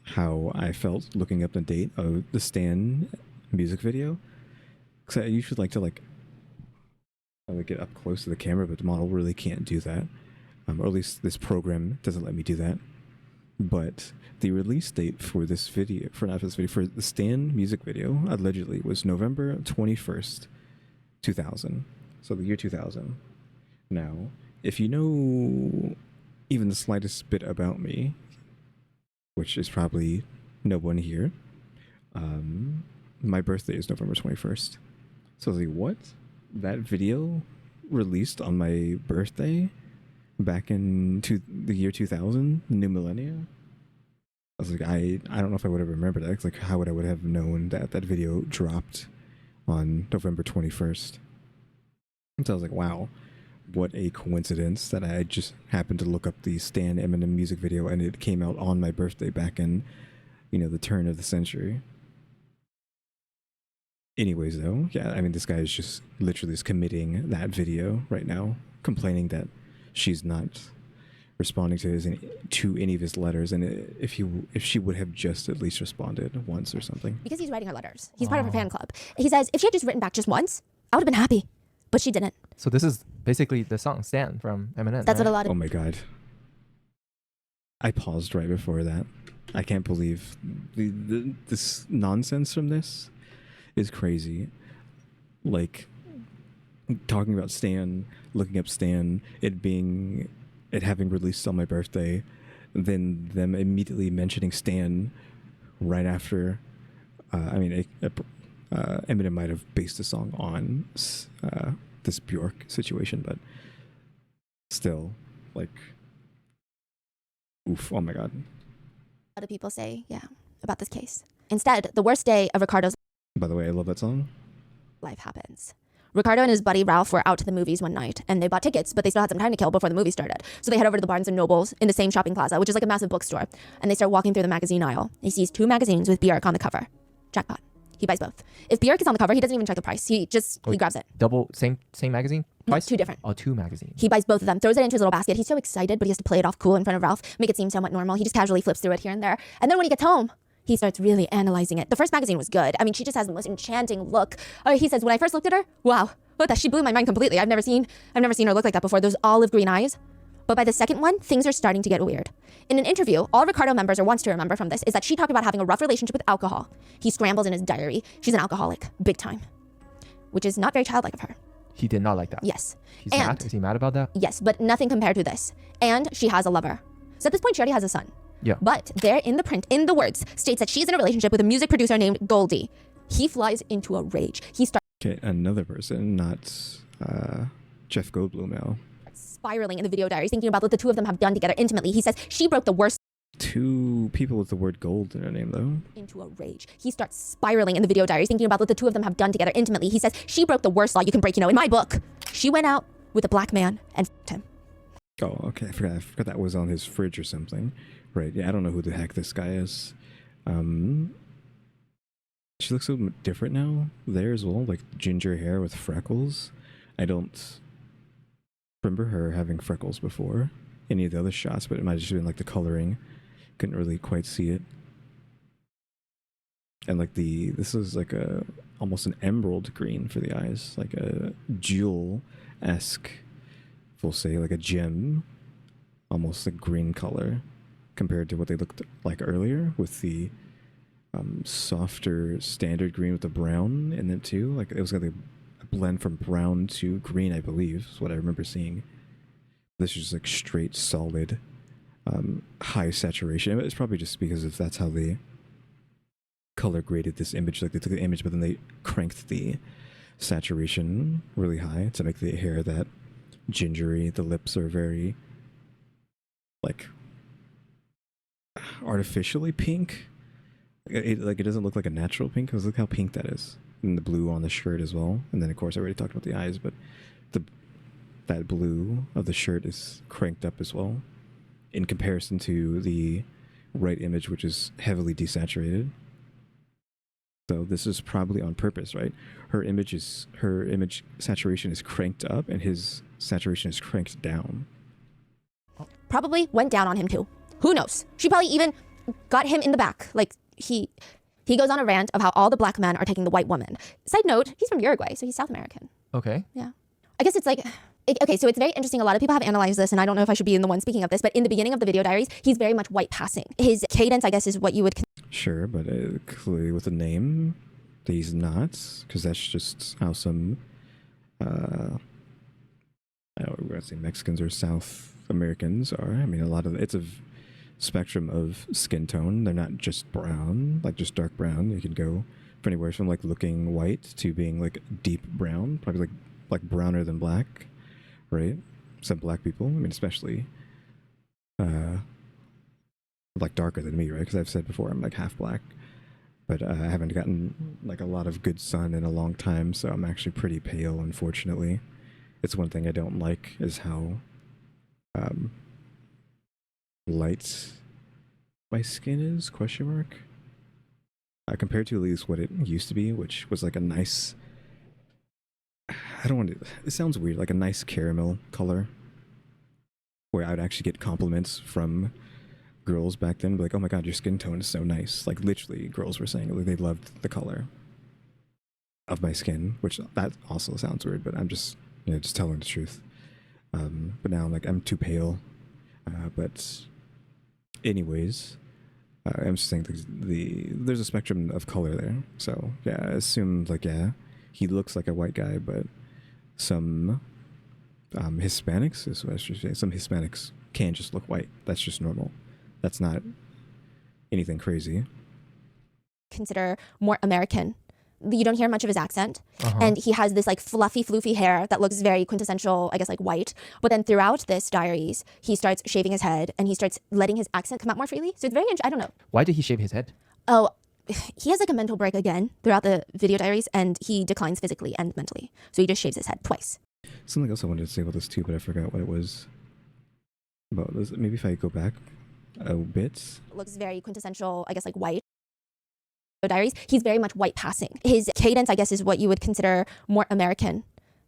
how I felt looking up the date of the Stan music video. Because I usually like to get up close to the camera, but the model really can't do that. Or at least this program doesn't let me do that. But the release date for this video, for the Stan music video, allegedly was November 21st, 2000. So the year 2000. Now, if you know even the slightest bit about me, which is probably no one here, my birthday is November 21st. So I was like, what? That video released on my birthday back in the year 2000, new millennia? I was like, I don't know if I would have remembered that. Like, how would I have known that that video dropped on November 21st? And so I was like, wow, what a coincidence that I just happened to look up the Stan Eminem music video and it came out on my birthday back in, the turn of the century. Anyways, though, yeah, I mean, this guy is just literally committing that video right now, complaining that she's not responding to any of his letters, and if she would have just at least responded once or something. Because he's writing her letters. He's part of her fan club. He says, if she had just written back just once, I would have been happy. But she didn't. So this is basically the song Stan from Eminem. That's right? what a lot of Oh my god. I paused right before that. I can't believe this nonsense from this is crazy. Like, talking about Stan, looking up Stan, it having released on my birthday, then them immediately mentioning Stan right after. Eminem might have based the song on this Bjork situation, but still, like, oof, oh my god. A lot of people say, yeah, about this case. Instead, the worst day of Ricardo's By the way, I love that song. life happens. Ricardo and his buddy Ralph were out to the movies one night, and they bought tickets, but they still had some time to kill before the movie started. So they head over to the Barnes & Nobles in the same shopping plaza, which is like a massive bookstore, and they start walking through the magazine aisle. He sees 2 magazines with Bjork on the cover. Jackpot. He buys both. If Bjork is on the cover, he doesn't even check the price. He grabs it. Double, same magazine? No, Twice? 2 different. Oh, 2 magazines. He buys both of them, throws it into his little basket. He's so excited, but he has to play it off cool in front of Ralph, make it seem somewhat normal. He just casually flips through it here and there. And then when he gets home, he starts really analyzing it. The first magazine was good. I mean, she just has the most enchanting look. He says, when I first looked at her, wow, she blew my mind completely. I've never seen her look like that before. Those olive green eyes. But by the second one, things are starting to get weird. In an interview, all Ricardo wants to remember from this is that she talked about having a rough relationship with alcohol. He scrambles in his diary. She's an alcoholic, big time. Which is not very childlike of her. He did not like that. Yes. He's mad? Is he mad about that? Yes, but nothing compared to this. And she has a lover. So at this point, she already has a son. Yeah. But there in the print, in the words, states that she's in a relationship with a music producer named Goldie. He flies into a rage. He starts Okay, another person, not Jeff Goldblum now. spiraling in the video diaries, thinking about what the 2 of them have done together intimately. He says she broke the worst 2 people with the word gold in their name, though. into a rage. He starts spiraling in the video diaries, thinking about what the 2 of them have done together intimately. He says she broke the worst law you can break, in my book. She went out with a black man and f***ed him. Oh, okay. I forgot that was on his fridge or something. Right. Yeah, I don't know who the heck this guy is. She looks so different now there as well, like ginger hair with freckles. I don't remember her having freckles before any of the other shots, but it might have just been like the coloring. Couldn't really quite see it. And like this is like almost an emerald green for the eyes, like a jewel-esque, we'll say like a gem, almost a green color compared to what they looked like earlier with the softer standard green with the brown in it too. Like it was like a blend from brown to green, I believe, is what I remember seeing. This is just like straight solid high saturation. It's probably just because that's how they color graded this image. Like they took the image, but then they cranked the saturation really high to make the hair that gingery. The lips are very like artificially pink. It doesn't look like a natural pink, because look how pink that is. And the blue on the shirt as well. And then of course I already talked about the eyes, but that blue of the shirt is cranked up as well in comparison to the right image, which is heavily desaturated. So this is probably on purpose, right? Her image saturation is cranked up and his saturation is cranked down. Probably went down on him too. Who knows? She probably even got him in the back. Like he goes on a rant of how all the black men are taking the white woman. Side note, he's from Uruguay, so he's South American. Okay. Yeah. I guess it's like, okay, so it's very interesting. A lot of people have analyzed this, and I don't know if I should be the one speaking of this, but in the beginning of the video diaries, he's very much white passing. His cadence, I guess, is what you would... Sure, but clearly with a name that he's not, because that's just how some, I don't know, we're going to say Mexicans or South Americans are. I mean, it's a spectrum of skin tone. They're not just brown, like just dark brown. You can go for anywhere from like looking white to being like deep brown, probably like browner than black, right? Some black people, I mean, especially like darker than me, right? Because I've said before I'm like half black, but I haven't gotten like a lot of good sun in a long time, so I'm actually pretty pale, unfortunately. It's one thing I don't like is how light my skin is, question mark, compared to at least what it used to be, which was like a nice, I don't want to, it sounds weird, like a nice caramel color. where I would actually get compliments from girls back then, be like, "Oh my god, your skin tone is so nice." Like literally, girls were saying like they loved the color of my skin, which that also sounds weird, but I'm just just telling the truth. But now I'm like I'm too pale. But anyways, I'm just saying there's a spectrum of color there. So yeah, I assumed like he looks like a white guy, but some Hispanics is what I should say. Some Hispanics can just look white. That's just normal. That's not anything crazy. Consider more American. You don't hear much of his accent. And he has this like fluffy, floofy hair that looks very quintessential, I guess, like white. But then throughout this diaries, he starts shaving his head and he starts letting his accent come out more freely. So it's very, I don't know. Why did he shave his head? Oh, he has like a mental break again throughout the video diaries, and he declines physically and mentally. So he just shaves his head twice. Something else I wanted to say about this too, but I forgot what it was. About this. Maybe if I go back a bit. Looks very quintessential, I guess, like white. Diaries, he's very much white passing. His cadence, I guess, is what you would consider more American.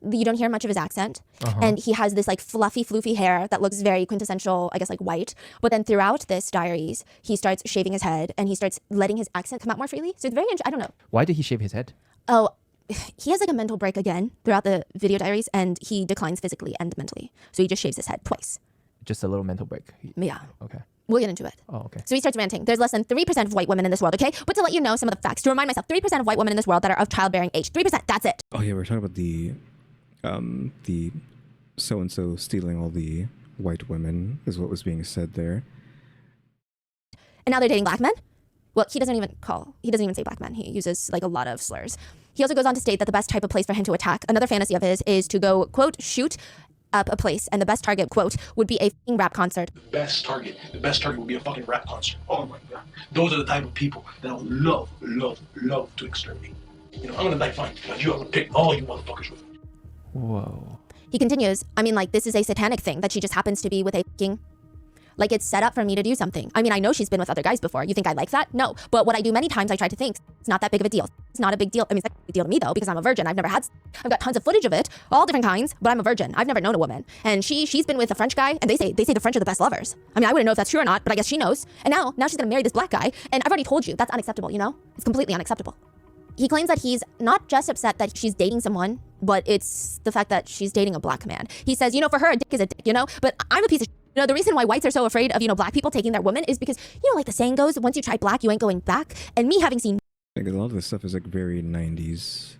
You don't hear much of his accent. And he has this like fluffy, floofy hair that looks very quintessential, I guess, like white. But then throughout this diaries, he starts shaving his head and he starts letting his accent come out more freely. So it's very, I don't know. Why did he shave his head? Oh, he has like a mental break again throughout the video diaries, and he declines physically and mentally. So he just shaves his head twice. Just a little mental break. Yeah. Okay. We'll get into it. Oh, okay. So he starts ranting. There's less than 3% of white women in this world, okay? But to let you know some of the facts, to remind myself, 3% of white women in this world that are of childbearing age. 3%, that's it. Oh yeah, we're talking about the so-and-so stealing all the white women is what was being said there. And now they're dating black men? Well, he doesn't even say black men. He uses like a lot of slurs. He also goes on to state that the best type of place for him to attack, another fantasy of his, is to go, quote, shoot up a place, and the best target, quote, would be a f***ing rap concert. The best target would be a fucking rap concert. Oh my god. Those are the type of people that I would love to exterminate. I'm gonna die fine, but you have to pick all you motherfuckers with me. Whoa. He continues, I mean, like, this is a satanic thing that she just happens to be with a f***ing... Like, it's set up for me to do something. I mean, I know she's been with other guys before. You think I like that? No. But what I do many times, I try to think, it's not that big of a deal. It's not a big deal. I mean, it's not a big deal to me, though, because I'm a virgin. I've got tons of footage of it, all different kinds, but I'm a virgin. I've never known a woman. And she's been with a French guy, and they say the French are the best lovers. I mean, I wouldn't know if that's true or not, but I guess she knows. And now she's gonna marry this black guy, and I've already told you, that's unacceptable, It's completely unacceptable. He claims that he's not just upset that she's dating someone, but it's the fact that she's dating a black man. He says, for her, a dick is a dick, But I'm a piece of shit. The reason why whites are so afraid of, black people taking their women is because, like the saying goes, once you try black, you ain't going back. And me having seen... Like a lot of this stuff is like very 90s.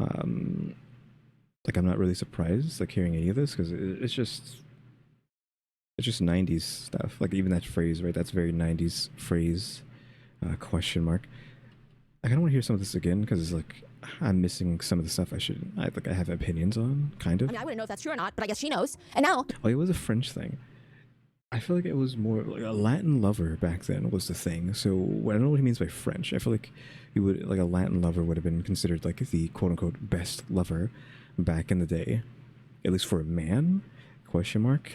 Like I'm not really surprised like hearing any of this because it's just 90s stuff. Like even that phrase, right? That's very 90s phrase, question mark. I kind of want to hear some of this again because it's like I'm missing some of the stuff I have opinions on, kind of. I mean, I wouldn't know if that's true or not, but I guess she knows. And now... Oh, it was a French thing. I feel like it was more like a Latin lover back then was the thing. So I don't know what he means by French. I feel like a Latin lover would have been considered like the quote unquote best lover back in the day, at least for a man? Question mark.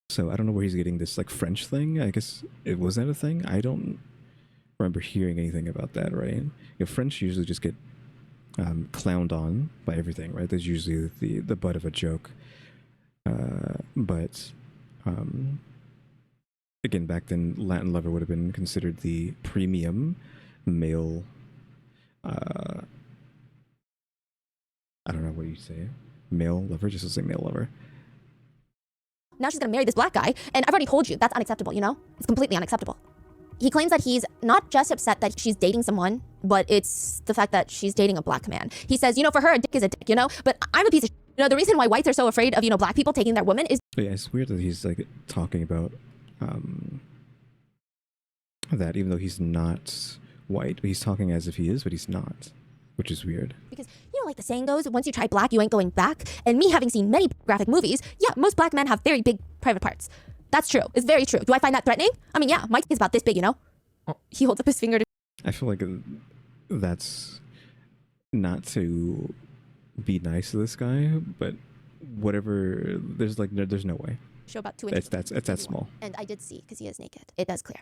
So I don't know where he's getting this like French thing. I guess was that a thing? I don't remember hearing anything about that, right? French usually just get clowned on by everything, right? That's usually the butt of a joke. But again, back then, Latin lover would have been considered the premium male. I don't know what you say. Male lover, just to say male lover. Now she's gonna marry this black guy, and I've already told you, that's unacceptable, It's completely unacceptable. He claims that he's not just upset that she's dating someone, but it's the fact that she's dating a black man. He says, for her, a dick is a dick, But I'm a piece of shit. The reason why whites are so afraid of, black people taking their women is... But yeah, it's weird that he's, like, talking about that, even though he's not white. He's talking as if he is, but he's not, which is weird. Because, like the saying goes, once you try black, you ain't going back. And me having seen many graphic movies, yeah, most black men have very big private parts. That's true. It's very true. Do I find that threatening? I mean, yeah, my is about this big, Oh. He holds up his finger to... I feel like that's not to be nice to this guy, but whatever, there's no way. Show about 2 inches. It's that small. And I did see, because he is naked. It does clear.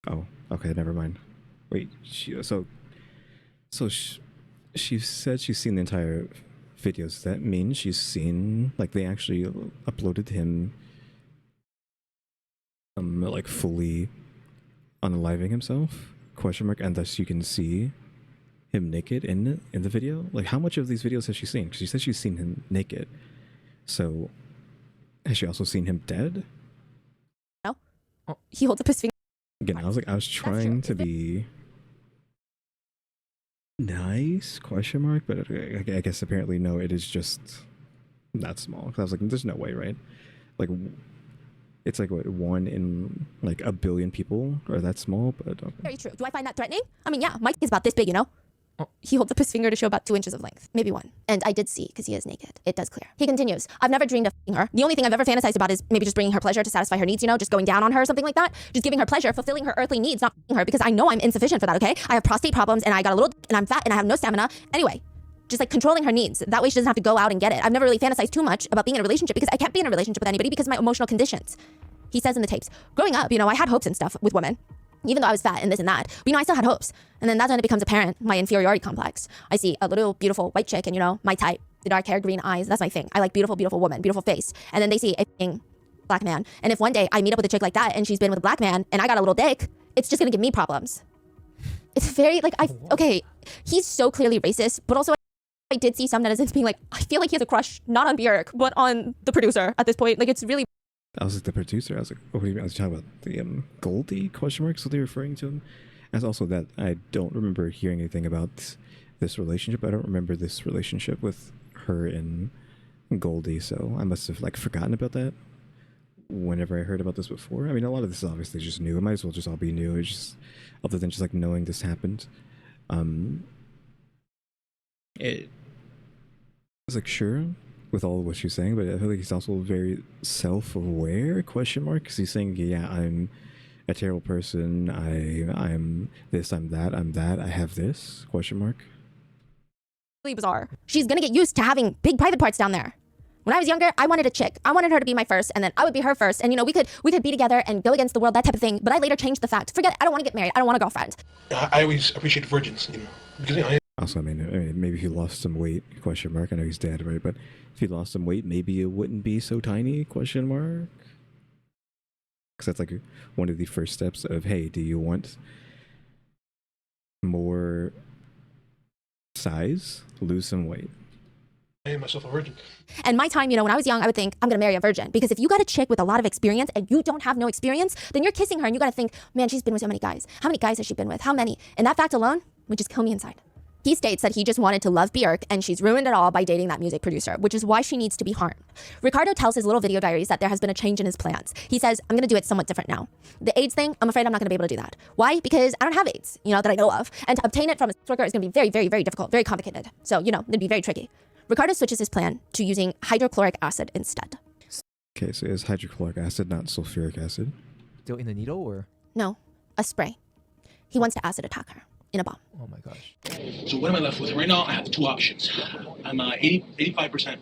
Oh, okay, never mind. Wait, she said she's seen the entire videos. That means she's seen, like, they actually uploaded him like fully unaliving himself, question mark, and thus you can see him naked in the video. Like, how much of these videos has she seen? Because she said she's seen him naked. So has she also seen him dead? No. He holds up his finger. Again, I was trying to be nice, question mark, but I guess apparently no, it is just that small. Because I was like, there's no way, right? Like, it's like, what, 1 in like a billion people are that small, but Very true. Do I find that threatening? I mean, yeah, Mike is about this big, you know? He holds up his finger to show about 2 inches of length, maybe 1. And I did see, because he is naked. It does clear. He continues, I've never dreamed of f***ing her. The only thing I've ever fantasized about is maybe just bringing her pleasure to satisfy her needs, you know, just going down on her or something like that. Just giving her pleasure, fulfilling her earthly needs, not f***ing her, because I know I'm insufficient for that, okay? I have prostate problems, and I got a little d- and I'm fat, and I have no stamina. Anyway, just like controlling her needs. That way she doesn't have to go out and get it. I've never really fantasized too much about being in a relationship because I can't be in a relationship with anybody because of my emotional conditions. He says in the tapes, growing up, you know, I had hopes and stuff with women. Even though I was fat and this and that, but you know, I still had hopes. And then that's when it becomes apparent, my inferiority complex. I see a little beautiful white chick and, you know, my type, the dark hair, green eyes, that's my thing. I like beautiful, beautiful woman, beautiful face. And then they see a f***ing black man. And if one day I meet up with a chick like that and she's been with a black man and I got a little dick, it's just gonna give me problems. It's very, like, okay, he's so clearly racist, but also I did see some netizens being like, I feel like he has a crush, not on Björk, but on the producer at this point. Like, it's really... I was like, the producer. I was like, what do you mean? I was talking about the Goldie question mark. So they're referring to him. As also that I don't remember hearing anything about this relationship. I don't remember this relationship with her and Goldie. So I must have like forgotten about that whenever I heard about this before. I mean, a lot of this is obviously just new. It might as well just all be new. It's just other than just like knowing this happened. It was like, sure, with all of what she's saying, but I feel like he's also very self-aware, question mark, because he's saying, yeah, I'm a terrible person, I'm this, I'm that, I have this, question mark. Really bizarre. She's gonna get used to having big private parts down there. When I was younger, I wanted a chick. I wanted her to be my first, and then I would be her first, and you know, we could be together and go against the world, that type of thing. But I later changed the fact. Forget it, I don't want to get married. I don't want a girlfriend. I always appreciate virgins, you know, because you know, Also, I mean, maybe if he lost some weight, question mark. I know he's dead, right? But if he lost some weight, maybe it wouldn't be so tiny, question mark. Because that's like one of the first steps of, hey, do you want more size? Lose some weight. I made myself a virgin. And my time, you know, when I was young, I would think, I'm gonna marry a virgin. Because if you got a chick with a lot of experience and you don't have no experience, then you're kissing her and you gotta think, man, she's been with so many guys. How many guys has she been with? How many? And that fact alone would just kill me inside. He states that he just wanted to love Björk and she's ruined it all by dating that music producer, which is why she needs to be harmed. Ricardo tells his little video diaries that there has been a change in his plans. He says, I'm gonna do it somewhat different now. The AIDS thing, I'm afraid I'm not gonna be able to do that. Why? Because I don't have AIDS, you know, that I know of. And to obtain it from a sex worker is gonna be very, very, very difficult, very complicated. So, you know, it'd be very tricky. Ricardo switches his plan to using hydrochloric acid instead. Okay, so it's hydrochloric acid, not sulfuric acid. Still in the needle or? No, a spray. He wants to acid attack her in a bomb. Oh my gosh. So what am I left with? Right now, I have 2 options. I'm 85%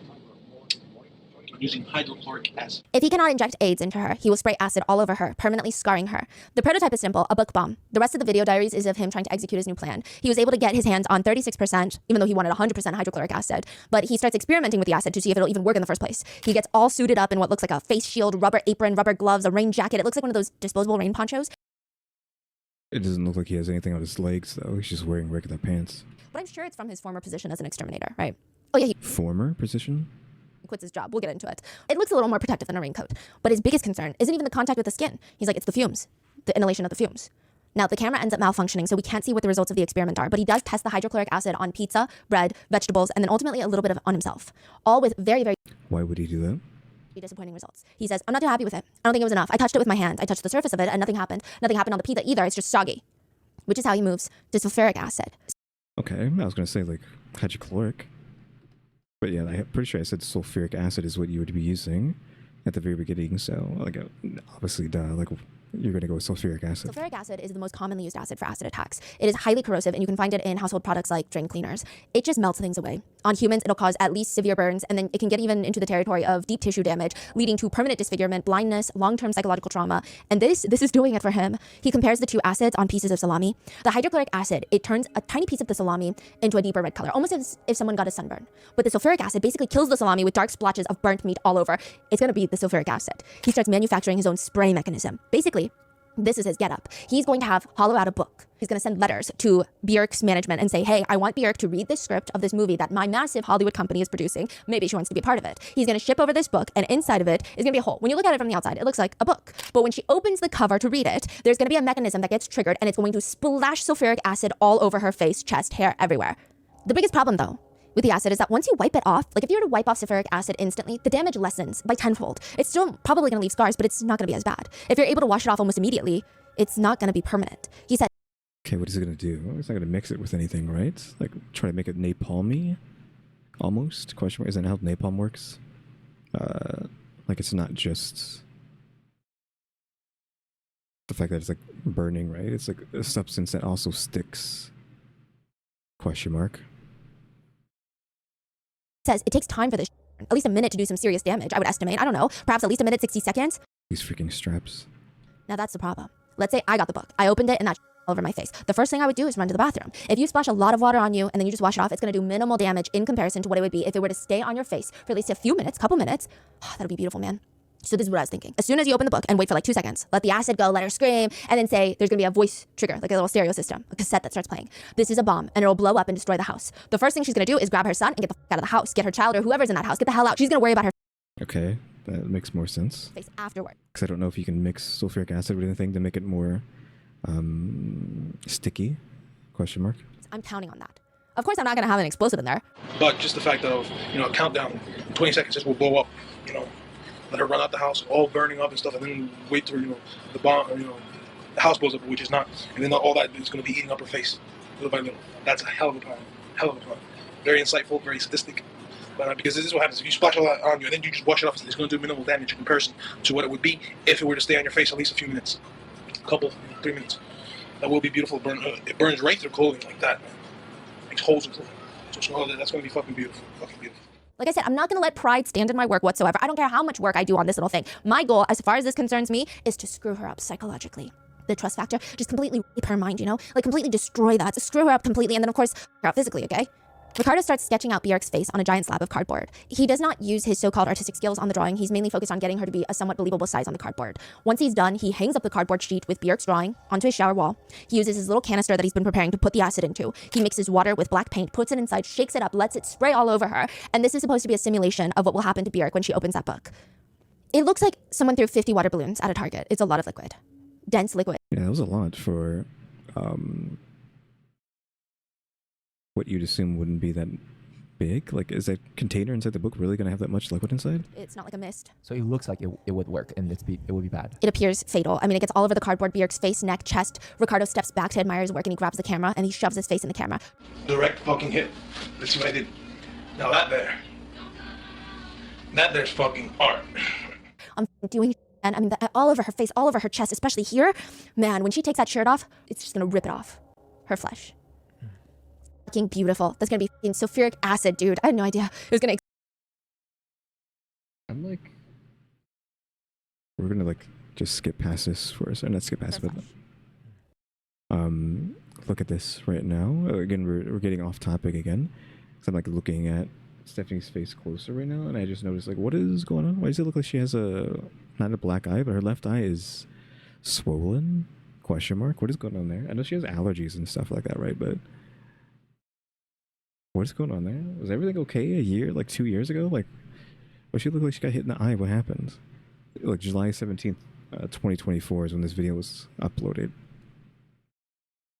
using hydrochloric acid. If he cannot inject AIDS into her, he will spray acid all over her, permanently scarring her. The prototype is simple, a book bomb. The rest of the video diaries is of him trying to execute his new plan. He was able to get his hands on 36%, even though he wanted 100% hydrochloric acid. But he starts experimenting with the acid to see if it'll even work in the first place. He gets all suited up in what looks like a face shield, rubber apron, rubber gloves, a rain jacket. It looks like one of those disposable rain ponchos. It doesn't look like he has anything on his legs, though. He's just wearing regular pants. But I'm sure it's from his former position as an exterminator, right? Oh yeah, he Former position? quits his job. We'll get into it. It looks a little more protective than a raincoat. But his biggest concern isn't even the contact with the skin. He's like, it's the fumes, the inhalation of the fumes. Now, the camera ends up malfunctioning, so we can't see what the results of the experiment are, but he does test the hydrochloric acid on pizza, bread, vegetables, and then ultimately a little bit of on himself. All with very, very Why would he do that? disappointing results. He says, I'm not too happy with it. I don't think it was enough. I touched it with my hand. I touched the surface of it, and nothing happened. Nothing happened on the pizza either. It's just soggy. Which is how he moves to sulfuric acid. Okay, I was going to say, like, hydrochloric. But yeah, I'm pretty sure I said sulfuric acid is what you would be using at the very beginning, so, like, obviously, duh, like, you're going to go with sulfuric acid. Sulfuric acid is the most commonly used acid for acid attacks. It is highly corrosive, and you can find it in household products like drain cleaners. It just melts things away. On humans, it'll cause at least severe burns, and then it can get even into the territory of deep tissue damage, leading to permanent disfigurement, blindness, long-term psychological trauma. And this is doing it for him. He compares the two acids on pieces of salami. The hydrochloric acid, it turns a tiny piece of the salami into a deeper red color, almost as if someone got a sunburn. But the sulfuric acid basically kills the salami with dark splotches of burnt meat all over. It's gonna be the sulfuric acid. He starts manufacturing his own spray mechanism. Basically, this is his getup. He's going to have hollow out a book. He's going to send letters to Bjork's management and say, hey, I want Bjork to read this script of this movie that my massive Hollywood company is producing. Maybe she wants to be a part of it. He's going to ship over this book, and inside of it is going to be a hole. When you look at it from the outside, it looks like a book. But when she opens the cover to read it, there's going to be a mechanism that gets triggered, and it's going to splash sulfuric acid all over her face, chest, hair, everywhere. The biggest problem, though, with the acid is that once you wipe it off, like if you were to wipe off sulfuric acid instantly, the damage lessens by tenfold. It's still probably going to leave scars, but it's not going to be as bad. If you're able to wash it off almost immediately, it's not going to be permanent. He said, Okay, what is it going to do? It's not going to mix it with anything, right? Like, try to make it napalmy? Almost? Question mark. Isn't that how napalm works? Like, it's not just the fact that it's, like, burning, right? It's, like, a substance that also sticks. Question mark. says it takes time for this, at least a minute to do some serious damage, I would estimate. I don't know, perhaps at least a minute, 60 seconds. These freaking straps. Now that's the problem. Let's say I got the book. I opened it and that all over my face. The first thing I would do is run to the bathroom. If you splash a lot of water on you and then you just wash it off, it's going to do minimal damage in comparison to what it would be if it were to stay on your face for at least a few minutes, couple minutes. Oh, that'll be beautiful, man. So this is what I was thinking. As soon as you open the book and wait for like 2 seconds, let the acid go, let her scream, and then say there's gonna be a voice trigger, like a little stereo system, a cassette that starts playing. This is a bomb, and it'll blow up and destroy the house. The first thing she's gonna do is grab her son and get the fuck out of the house, get her child or whoever's in that house, get the hell out. She's gonna worry about her Okay, that makes more sense. face afterward. Because I don't know if you can mix sulfuric acid with anything to make it more sticky. Question mark. I'm counting on that. Of course, I'm not gonna have an explosive in there. But just the fact of, a countdown, 20 seconds, this will blow up, let her run out the house, all burning up and stuff, and then wait till, the bomb, the house blows up, which is not, and then all that is going to be eating up her face, little by little. That's a hell of a plan. Very insightful, very sadistic. Because this is what happens, if you splash all that on you, and then you just wash it off, it's going to do minimal damage in comparison to what it would be if it were to stay on your face at least a few minutes. A couple, 3 minutes. That will be beautiful. It burns right through clothing like that, man. Makes holes in clothing. So that's going to be fucking beautiful. Like I said, I'm not gonna let pride stand in my work whatsoever. I don't care how much work I do on this little thing. My goal, as far as this concerns me, is to screw her up psychologically. The trust factor, just completely rape her mind, like completely destroy that, screw her up completely, and then of course, her out physically, okay? Ricardo starts sketching out Bjork's face on a giant slab of cardboard. He does not use his so-called artistic skills on the drawing. He's mainly focused on getting her to be a somewhat believable size on the cardboard. Once he's done, he hangs up the cardboard sheet with Bjork's drawing onto his shower wall. He uses his little canister that he's been preparing to put the acid into. He mixes water with black paint, puts it inside, shakes it up, lets it spray all over her. And this is supposed to be a simulation of what will happen to Bjork when she opens that book. It looks like someone threw 50 water balloons at a target. It's a lot of liquid. Dense liquid. Yeah, that was a lot for what you'd assume wouldn't be that big. Like, is that container inside the book really going to have that much liquid inside? It's not like a mist. So it looks like it would work, and it would be bad. It appears fatal. I mean, it gets all over the cardboard, Bjork's face, neck, chest. Ricardo steps back to admire his work, and he grabs the camera, and he shoves his face in the camera. Direct fucking hit. Let's see what I did. Now that there's fucking art. I'm doing, and I mean, all over her face, all over her chest, especially here. Man, when she takes that shirt off, it's just gonna rip it off. Her flesh. Fucking beautiful. That's gonna be fucking sulfuric acid, dude. I had no idea it was gonna. I'm like, we're gonna like just skip past this for a second. Not skip past it, but look at this right now. Again, we're getting off topic again. So I'm like looking at Stephanie's face closer right now, and I just noticed like, what is going on? Why does it look like she has not a black eye, but her left eye is swollen? Question mark. What is going on there? I know she has allergies and stuff like that, right? But what is going on there? Was everything okay a year, like 2 years ago? Like, well, she looked like she got hit in the eye. What happened? Like July 17th, 2024 is when this video was uploaded.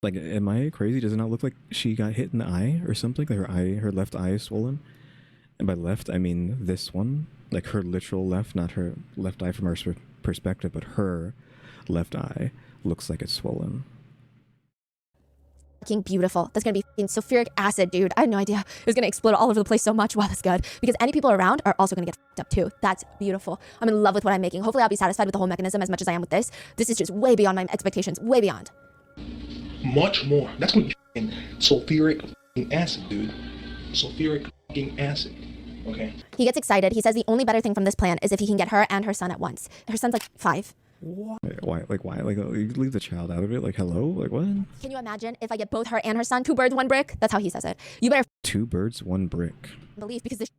Like, am I crazy? Does it not look like she got hit in the eye or something? Like her left eye is swollen. And by left, I mean this one. Like her literal left, not her left eye from our perspective, but her left eye looks like it's swollen. fucking beautiful. That's gonna be fucking sulfuric acid, dude. I had no idea. It was gonna explode all over the place so much. Wow, that's good. Because any people around are also gonna get fucked up too. That's beautiful. I'm in love with what I'm making. Hopefully I'll be satisfied with the whole mechanism as much as I am with this. This is just way beyond my expectations. Way beyond. Much more. That's gonna be fucking sulfuric fucking acid, dude. Sulfuric fucking acid. Okay. He gets excited. He says the only better thing from this plan is if he can get her and her son at once. Her son's like 5. Why? Like, why? Like, you leave the child out of it? Like, hello? Like, what? Can you imagine if I get both her and her son, 2 birds, 1 brick? That's how he says it. You better 2 birds, 1 brick. believe, because this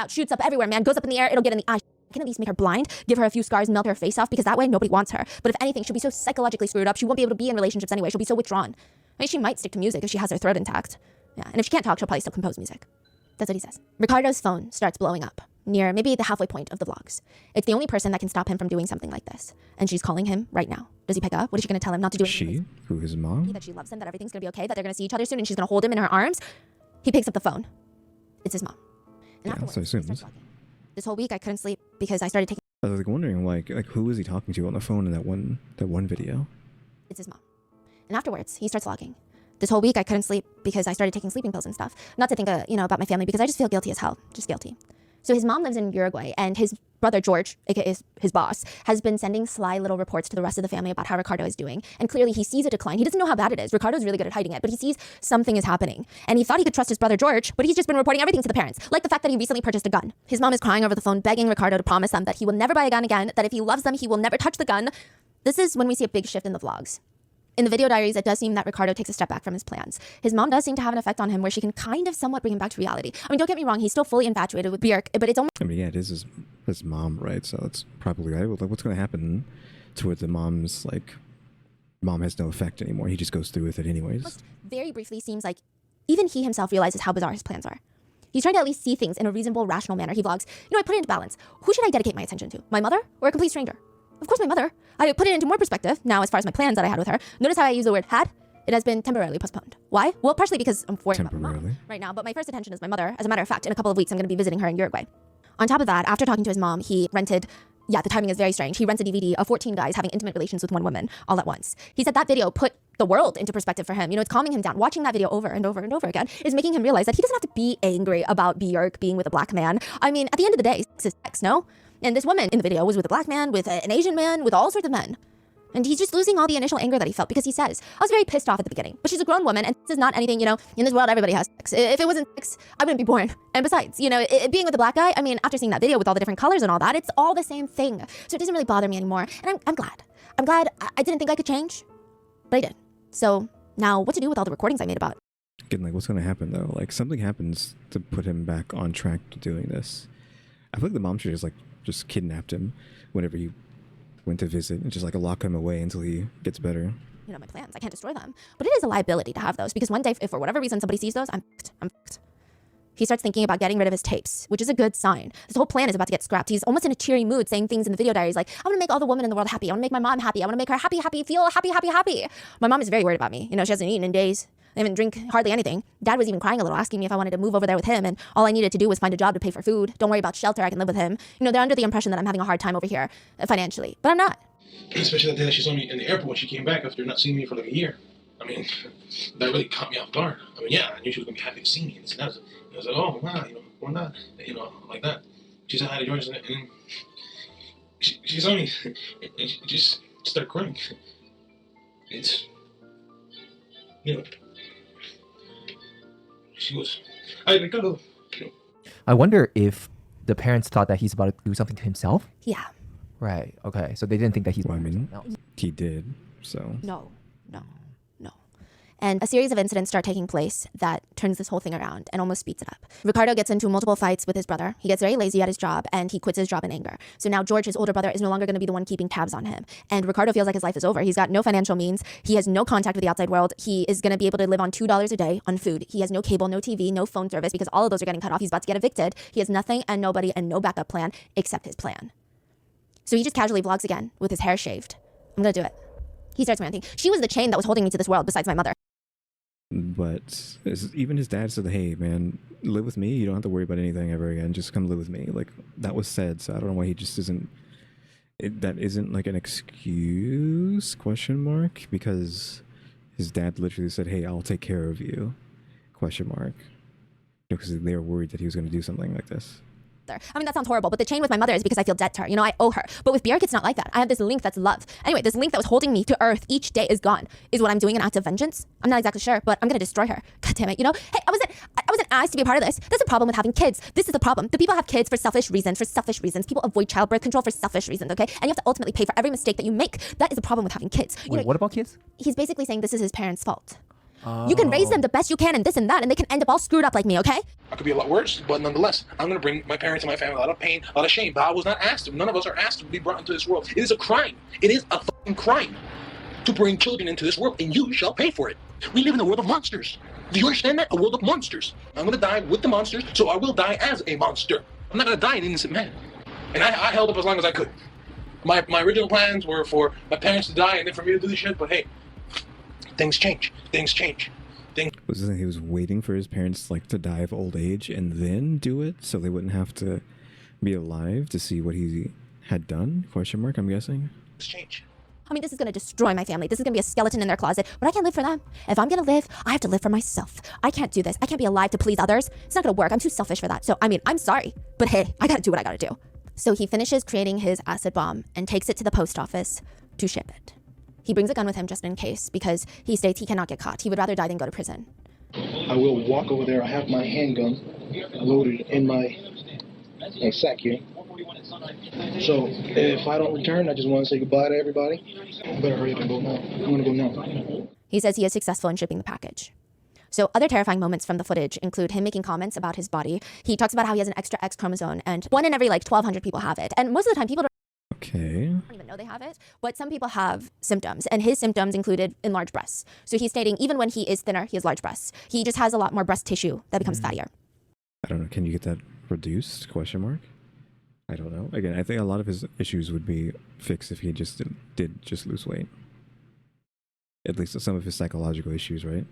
shoots up everywhere, man. Goes up in the air, it'll get in the eye. I can at least make her blind, give her a few scars, melt her face off, because that way nobody wants her. But if anything, she'll be so psychologically screwed up, she won't be able to be in relationships anyway. She'll be so withdrawn. I mean, she might stick to music if she has her throat intact. Yeah, and if she can't talk, she'll probably still compose music. That's what he says. Ricardo's phone starts blowing up near maybe the halfway point of the vlogs. It's the only person that can stop him from doing something like this. And she's calling him right now. Does he pick up? What is she going to tell him? Not to do anything. She? Who, his mom? That she loves him, that everything's going to be okay, that they're going to see each other soon, and she's going to hold him in her arms. He picks up the phone. It's his mom. And Yeah, afterwards, so I he assumed. starts vlogging. This whole week I couldn't sleep because I started taking. I was like wondering, like who was he talking to on the phone in that one video? It's his mom. And afterwards, he starts vlogging. This whole week I couldn't sleep because I started taking sleeping pills and stuff. Not to think, about my family, because I just feel guilty as hell. Just guilty. So his mom lives in Uruguay, and his brother George, aka his boss, has been sending sly little reports to the rest of the family about how Ricardo is doing. And clearly he sees a decline. He doesn't know how bad it is. Ricardo's really good at hiding it, but he sees something is happening. And he thought he could trust his brother George, but he's just been reporting everything to the parents. Like the fact that he recently purchased a gun. His mom is crying over the phone, begging Ricardo to promise them that he will never buy a gun again, that if he loves them, he will never touch the gun. This is when we see a big shift in the vlogs. In the video diaries, it does seem that Ricardo takes a step back from his plans. His mom does seem to have an effect on him where she can kind of somewhat bring him back to reality. I mean, don't get me wrong, he's still fully infatuated with Björk, but it's almost... I mean, yeah, it is his mom, right? So that's probably right. Like, what's going to happen towards the mom's, like, mom has no effect anymore. He just goes through with it anyways. very briefly seems like even he himself realizes how bizarre his plans are. He's trying to at least see things in a reasonable, rational manner. He vlogs, I put it into balance. Who should I dedicate my attention to? My mother or a complete stranger? Of course, my mother. I put it into more perspective now as far as my plans that I had with her. Notice how I use the word had? It has been temporarily postponed. Why? Well, partially because I'm worried about my mom right now, but my first attention is my mother. As a matter of fact, in a couple of weeks, I'm going to be visiting her in Uruguay. On top of that, after talking to his mom, he rented, the timing is very strange. He rents a DVD of 14 guys having intimate relations with one woman all at once. He said that video put the world into perspective for him. It's calming him down. Watching that video over and over and over again is making him realize that he doesn't have to be angry about Björk being with a black man. I mean, at the end of the day, sex is sex, no? And this woman in the video was with a black man, with an Asian man, with all sorts of men. And he's just losing all the initial anger that he felt because he says, I was very pissed off at the beginning, but she's a grown woman and this is not anything, in this world, everybody has sex. If it wasn't sex, I wouldn't be born. And besides, being with a black guy, I mean, after seeing that video with all the different colors and all that, it's all the same thing. So it doesn't really bother me anymore. And I'm glad. I'm glad. I didn't think I could change, but I did. So now what to do with all the recordings I made about? Again, like, what's going to happen though? Like, something happens to put him back on track to doing this. I feel like the mom should just kidnapped him whenever he went to visit and just lock him away until he gets better. My plans, I can't destroy them. But it is a liability to have those because one day, if for whatever reason somebody sees those, I'm fucked. He starts thinking about getting rid of his tapes, which is a good sign. This whole plan is about to get scrapped. He's almost in a cheery mood, saying things in the video diaries like, I want to make all the women in the world happy. I want to make my mom happy. I want to make her happy, feel happy. My mom is very worried about me. She hasn't eaten in days. I haven't drink hardly anything. Dad was even crying a little, asking me if I wanted to move over there with him, and all I needed to do was find a job to pay for food. Don't worry about shelter, I can live with him. They're under the impression that I'm having a hard time over here financially, but I'm not. Especially that day that she saw me in the airport when she came back after not seeing me for a year. I mean, that really caught me off guard. I mean, yeah, I knew she was going to be happy to see me. And I was like, oh, wow, why not? Like that. She said hi to George, and she saw me, and she just started crying. It's, she was, Ricardo, I wonder if the parents thought that he's about to do something to himself. Yeah. Right. Okay. So they didn't think that he's. Well, I mean, else. he did. So. No. And a series of incidents start taking place that turns this whole thing around and almost speeds it up. Ricardo gets into multiple fights with his brother. He gets very lazy at his job and he quits his job in anger. So now George, his older brother, is no longer going to be the one keeping tabs on him. And Ricardo feels like his life is over. He's got no financial means. He has no contact with the outside world. He is going to be able to live on $2 a day on food. He has no cable, no TV, no phone service because all of those are getting cut off. He's about to get evicted. He has nothing and nobody and no backup plan except his plan. So he just casually vlogs again with his hair shaved. I'm going to do it. He starts ranting. She was the chain that was holding me to this world besides my mother. But even his dad said, hey, man, live with me. You don't have to worry about anything ever again. Just come live with me. Like, that was said. So I don't know why he just isn't. That isn't like an excuse, ? Because his dad literally said, "Hey, I'll take care of you?" Question mark. Because they were worried that he was going to do something like this. I mean, that sounds horrible, but the chain with my mother is because I feel debt to her. You know, I owe her. But with Björk, it's not like that. I have this link that's love. Anyway, this link that was holding me to earth each day is gone. Is what I'm doing an act of vengeance? I'm not exactly sure, but I'm going to destroy her. God damn it, you know? Hey, I wasn't asked to be a part of this. There's a problem with having kids. This is the problem. The people have kids for selfish reasons, People avoid child birth control for selfish reasons, okay? And you have to ultimately pay for every mistake that you make. That is the problem with having kids. You know, what about kids? He's basically saying this is his parents' fault. You can raise them the best you can and this and that, and they can end up all screwed up like me, okay? I could be a lot worse, but nonetheless, I'm going to bring my parents and my family a lot of pain, a lot of shame. But I was not asked to. None of us are asked to be brought into this world. It is a crime. It is a fucking crime to bring children into this world, and you shall pay for it. We live in a world of monsters. Do you understand that? A world of monsters. I'm going to die with the monsters, so I will die as a monster. I'm not going to die an innocent man. And I held up as long as I could. My original plans were for my parents to die and then for me to do this shit, but hey, things change. He was waiting for his parents like to die of old age and then do it so they wouldn't have to be alive to see what he had done? Question mark, I'm guessing. Things change. I mean, this is going to destroy my family. This is going to be a skeleton in their closet, but I can't live for them. If I'm going to live, I have to live for myself. I can't do this. I can't be alive to please others. It's not going to work. I'm too selfish for that. So, I mean, I'm sorry, but hey, I got to do what I got to do. So he finishes creating his acid bomb and takes it to the post office to ship it. He brings a gun with him just in case because he states he cannot get caught. He would rather die than go to prison. I will walk over there. I have my handgun loaded in my sack here. So if I don't return, I just want to say goodbye to everybody. I better hurry up and go now. I'm going to go now. He says he is successful in shipping the package. So other terrifying moments from the footage include him making comments about his body. He talks about how he has an extra X chromosome and 1 in every 1,200 people have it. And most of the time people don't even know they have it, but some people have symptoms, and his symptoms included enlarged breasts. So he's stating even when he is thinner, he has large breasts. He just has a lot more breast tissue that becomes fattier. I don't know. Can you get that reduced? Question mark. I don't know. Again, I think a lot of his issues would be fixed if he did just lose weight. At least some of his psychological issues, right?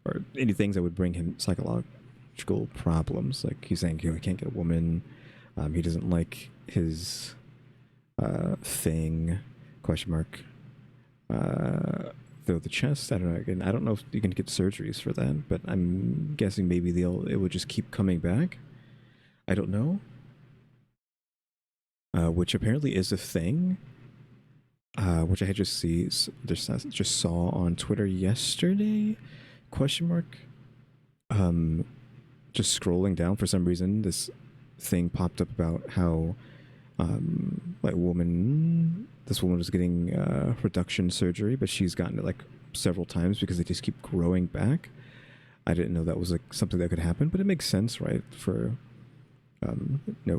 Or any things that would bring him psychological problems. Like he's saying, he can't get a woman. He doesn't like his thing, question mark, though the chest, I don't know. Again, I don't know if you can get surgeries for that, but I'm guessing maybe it will just keep coming back. I don't know. Which apparently is a thing, which I had just saw on Twitter yesterday, question mark. Just scrolling down, for some reason, this thing popped up about how this woman was getting reduction surgery, but she's gotten it several times because they just keep growing back. I didn't know that was something that could happen, but it makes sense, right? For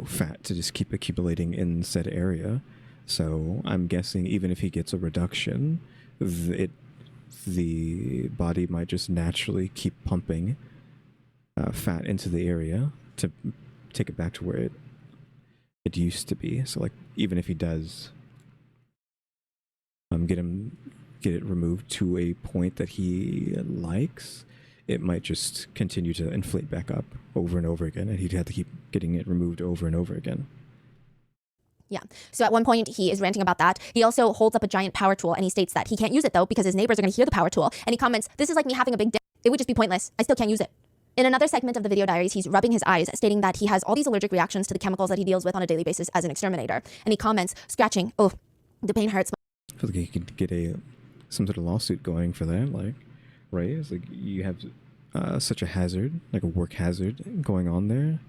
fat to just keep accumulating in said area. So I'm guessing even if he gets a reduction, the body might just naturally keep pumping fat into the area to take it back to where it used to be. So even if he does get it removed to a point that he likes, it might just continue to inflate back up over and over again, and he'd have to keep getting it removed over and over again. Yeah. So at one point, he is ranting about that. He also holds up a giant power tool, and he states that he can't use it, though, because his neighbors are going to hear the power tool. And he comments, "This is like me having a big dick. It would just be pointless. I still can't use it." In another segment of the video diaries, he's rubbing his eyes, stating that he has all these allergic reactions to the chemicals that he deals with on a daily basis as an exterminator. And he comments, scratching, "Oh, the pain hurts." I feel like he could get some sort of lawsuit going for that, right? It's you have such a hazard, a work hazard going on there.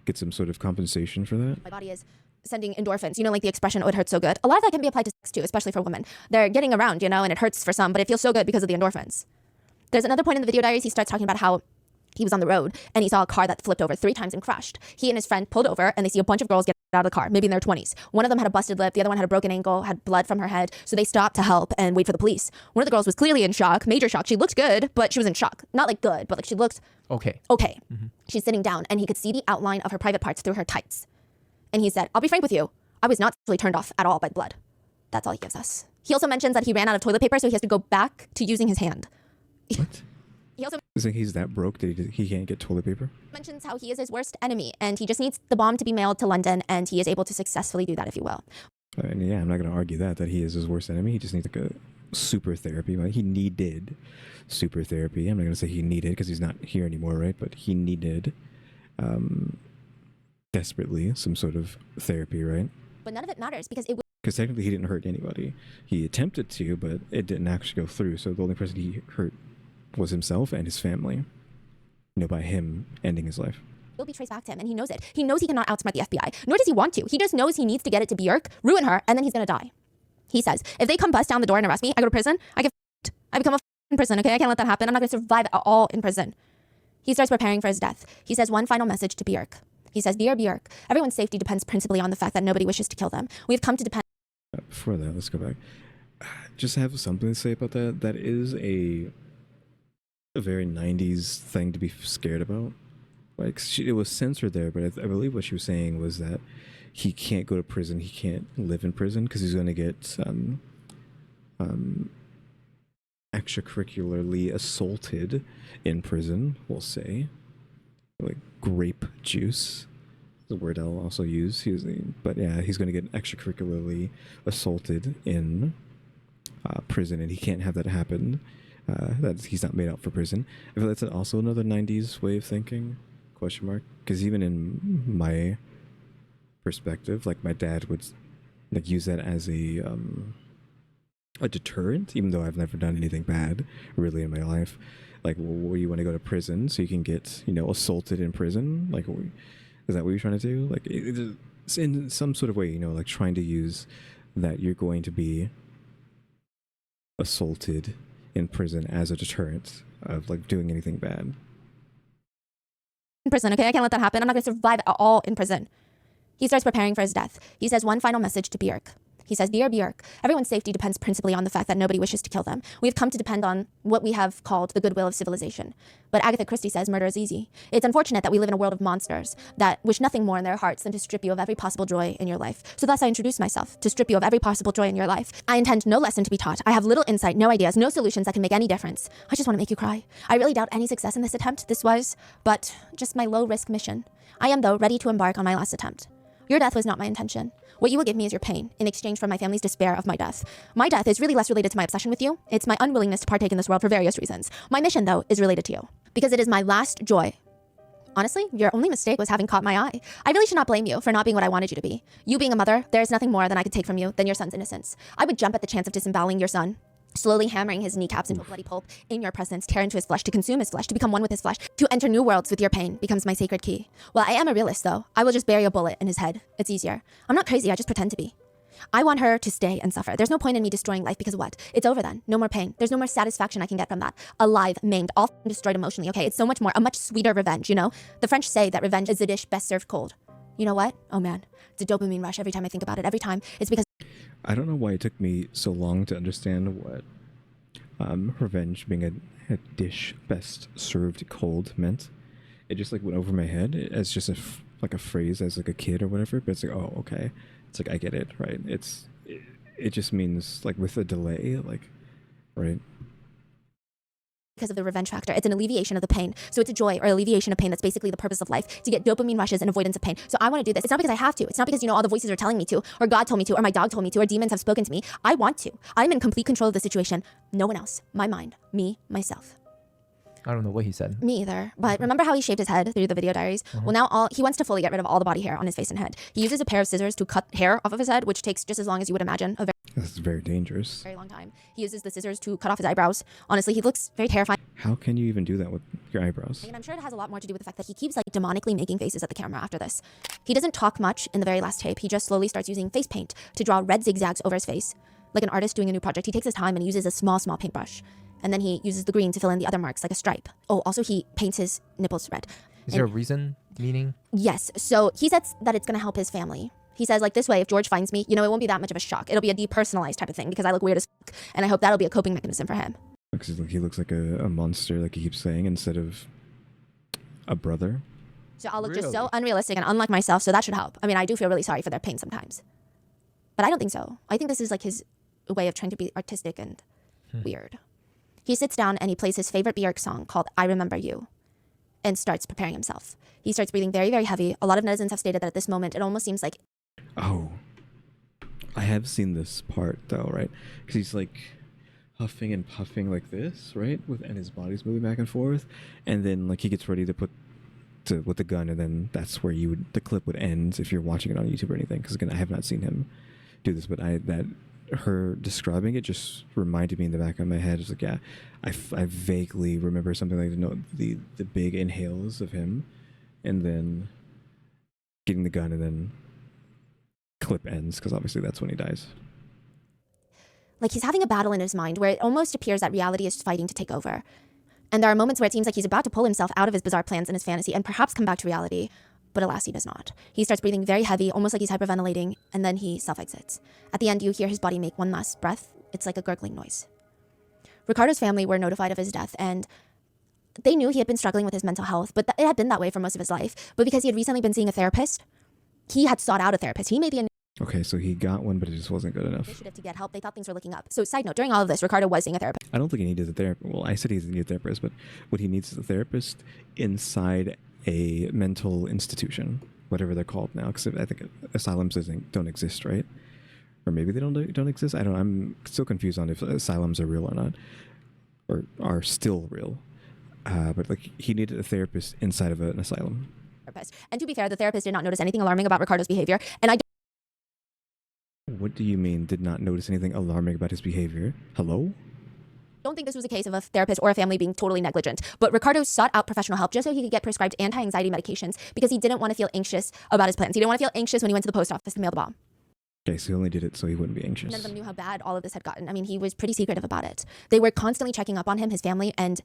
Get some sort of compensation for that. My body is sending endorphins, the expression, "Oh, it hurts so good." A lot of that can be applied to sex too, especially for women. They're getting around, and it hurts for some, but it feels so good because of the endorphins. There's another point in the video diaries, he starts talking about how he was on the road and he saw a car that flipped over 3 times and crashed. He and his friend pulled over and they see a bunch of girls get out of the car, maybe in their 20s. One of them had a busted lip, the other one had a broken ankle, had blood from her head. So they stopped to help and wait for the police. One of the girls was clearly in shock, major shock. She looked good, but she was in shock. Not good, but she looked okay. Mm-hmm. She's sitting down and he could see the outline of her private parts through her tights. And he said, "I'll be frank with you. I was not actually turned off at all by the blood." That's all he gives us. He also mentions that he ran out of toilet paper, so he has to go back to using his hand. What? He also he's that broke that he can't get toilet paper? Mentions how he is his worst enemy and he just needs the bomb to be mailed to London and he is able to successfully do that, if you will. And yeah, I'm not going to argue that he is his worst enemy. He just needs super therapy. He needed super therapy. I'm not gonna say he needed because he's not here anymore, right? But he needed desperately some sort of therapy, right? But none of it matters because it Because technically he didn't hurt anybody. He attempted to, but it didn't actually go through. So the only person he hurt was himself and his family. By him ending his life. will be traced back to him, and he knows it. He knows he cannot outsmart the FBI, nor does he want to. He just knows he needs to get it to Björk, ruin her, and then he's gonna die. He says, if they come bust down the door and arrest me, I go to prison, I become a in prison, okay? I can't let that happen. I'm not gonna survive at all in prison. He starts preparing for his death. He says one final message to Björk. He says, Dear Björk, everyone's safety depends principally on the fact that nobody wishes to kill them. We have come to depend. Before that, let's go back. Just have something to say about that. That is a very 90s thing to be scared about. Like, it was censored there, but I believe what she was saying was that he can't go to prison. He can't live in prison because he's going to get extracurricularly assaulted in prison, we'll say. Like grape juice, the word I'll also use. But yeah, he's going to get extracurricularly assaulted in prison, and he can't have that happen. That he's not made out for prison. I feel that's also another 90s way of thinking, question mark. Because even in my perspective, like my dad would like use that as a deterrent, even though I've never done anything bad really in my life. Like, well, you want to go to prison so you can get, assaulted in prison? Like, is that what you're trying to do? Like, it's in some sort of way, like trying to use that you're going to be assaulted in prison as a deterrent of like doing anything bad. In prison, okay? I can't let that happen. I'm not going to survive at all in prison. He starts preparing for his death. He says one final message to Björk. He says, Dear Björk, everyone's safety depends principally on the fact that nobody wishes to kill them. We have come to depend on what we have called the goodwill of civilization. But Agatha Christie says murder is easy. It's unfortunate that we live in a world of monsters that wish nothing more in their hearts than to strip you of every possible joy in your life. So thus I introduce myself, to strip you of every possible joy in your life. I intend no lesson to be taught. I have little insight, no ideas, no solutions that can make any difference. I just want to make you cry. I really doubt any success in this attempt. This was, but just my low-risk mission. I am, though, ready to embark on my last attempt. Your death was not my intention. What you will give me is your pain, in exchange for my family's despair of my death. My death is really less related to my obsession with you. It's my unwillingness to partake in this world for various reasons. My mission, though, is related to you, because it is my last joy. Honestly, your only mistake was having caught my eye. I really should not blame you for not being what I wanted you to be. You being a mother, there is nothing more than I could take from you than your son's innocence. I would jump at the chance of disemboweling your son, slowly hammering his kneecaps into a bloody pulp in your presence, tear into his flesh, to consume his flesh, to become one with his flesh, to enter new worlds with your pain becomes my sacred key. Well, I am a realist, though. I will just bury a bullet in his head. It's easier. I'm not crazy, I just pretend to be. I want her to stay and suffer. There's no point in me destroying life because what? It's over then. No more pain. There's no more satisfaction I can get from that. Alive, maimed, all destroyed emotionally, okay? It's so much more, a much sweeter revenge, The French say that revenge is a dish best served cold. You know what? Oh man, it's a dopamine rush every time I think about it. Every time. It's because I don't know why it took me so long to understand what revenge being a dish best served cold meant. It just like went over my head as just a phrase as like a kid or whatever, but it's like, oh, okay, it's like I get it, right? It just means like with a delay, like, right? Because of the revenge factor. It's an alleviation of the pain. So it's a joy or alleviation of pain. That's basically the purpose of life, to get dopamine rushes and avoidance of pain. So I want to do this. It's not because I have to. It's not because, all the voices are telling me to, or God told me to, or my dog told me to, or demons have spoken to me. I want to. I'm in complete control of the situation. No one else. My mind. Me, myself. I don't know what he said. Me either. But remember how he shaved his head through the video diaries? Well, now he wants to fully get rid of all the body hair on his face and head. He uses a pair of scissors to cut hair off of his head, which takes just as long as you would imagine. That's very dangerous. Very long time. He uses the scissors to cut off his eyebrows. Honestly, he looks very terrifying. How can you even do that with your eyebrows? And I'm sure it has a lot more to do with the fact that he keeps like demonically making faces at the camera after this. He doesn't talk much in the very last tape. He just slowly starts using face paint to draw red zigzags over his face. Like an artist doing a new project. He takes his time and he uses a small paintbrush. And then he uses the green to fill in the other marks like a stripe. Oh, also he paints his nipples red. Is there a reason, meaning? Yes. So he says that it's going to help his family. He says, like, this way, if George finds me, it won't be that much of a shock. It'll be a depersonalized type of thing because I look weird as fuck. And I hope that'll be a coping mechanism for him. Because he looks like a monster, like he keeps saying, instead of a brother. So I'll look just so unrealistic and unlike myself, so that should help. I mean, I do feel really sorry for their pain sometimes. But I don't think so. I think this is like his way of trying to be artistic and weird. He sits down and he plays his favorite Björk song called I Remember You and starts preparing himself. He starts breathing very, very heavy. A lot of netizens have stated that at this moment, it almost seems like... Oh, I have seen this part though, right? Because he's like huffing and puffing like this, right? And his body's moving back and forth, and then like he gets ready to with the gun, and then that's where the clip would end if you're watching it on YouTube or anything. Because again, I have not seen him do this, but her describing it just reminded me in the back of my head. It's like, yeah, I vaguely remember something like the big inhales of him, and then getting the gun, and then clip ends, because obviously that's when he dies. Like he's having a battle in his mind where it almost appears that reality is fighting to take over. And there are moments where it seems like he's about to pull himself out of his bizarre plans and his fantasy and perhaps come back to reality. But alas, he does not. He starts breathing very heavy, almost like he's hyperventilating, and then he self-exits. At the end, you hear his body make one last breath. It's like a gurgling noise. Ricardo's family were notified of his death, and they knew he had been struggling with his mental health, but it had been that way for most of his life. But because he had recently been seeing a therapist, he had sought out a therapist. He made the Okay, so he got one, but it just wasn't good enough. initiative to get help. They thought things were looking up. So side note, during all of this, Ricardo was seeing a therapist. I don't think he needed a therapist. Well, I said he doesn't need a therapist, but what he needs is a therapist inside a mental institution, whatever they're called now, because I think asylums don't exist, right? Or maybe they don't exist. I don't know. I'm still confused on if asylums are real or not, or are still real. But like he needed a therapist inside of an asylum. And to be fair, the therapist did not notice anything alarming about Ricardo's behavior. And I What do you mean did not notice anything alarming about his behavior? Hello? don't think this was a case of a therapist or a family being totally negligent, but Ricardo sought out professional help just so he could get prescribed anti-anxiety medications because he didn't want to feel anxious about his plans. He didn't want to feel anxious when he went to the post office to mail the bomb. Okay, so he only did it so he wouldn't be anxious. None of them knew how bad all of this had gotten. I mean, he was pretty secretive about it. They were constantly checking up on him, his family, and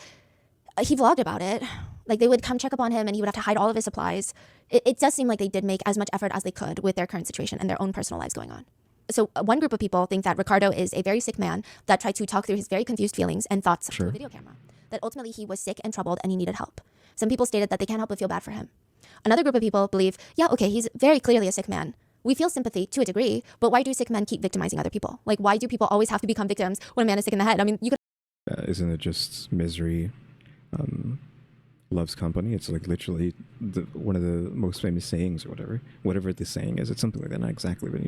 he vlogged about it. Like, they would come check up on him and he would have to hide all of his supplies. It does seem like they did make as much effort as they could with their current situation and their own personal lives going on. So one group of people think that Ricardo is a very sick man that tried to talk through his very confused feelings and thoughts to a video camera. That ultimately he was sick and troubled and he needed help. Some people stated that they can't help but feel bad for him. Another group of people believe, yeah, okay, he's very clearly a sick man. We feel sympathy to a degree, but why do sick men keep victimizing other people? Like, why do people always have to become victims when a man is sick in the head? I mean, you could... Isn't it just misery loves company? It's like literally one of the most famous sayings or whatever. Whatever the saying is, it's something like that. Not exactly, but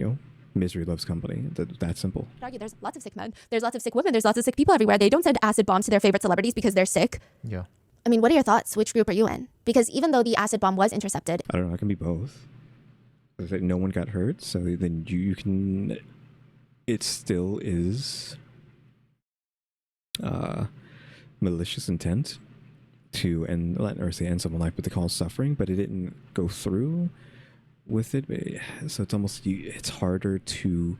misery loves company. That's simple. I'd argue there's lots of sick men. There's lots of sick women. There's lots of sick people everywhere. They don't send acid bombs to their favorite celebrities because they're sick. Yeah. I mean, what are your thoughts? Which group are you in? Because even though the acid bomb was intercepted... I don't know. It can be both. It's like no one got hurt, so then you can... It still is malicious intent to end someone's life, but to cause suffering, but it didn't go through with it. So it's almost it's harder to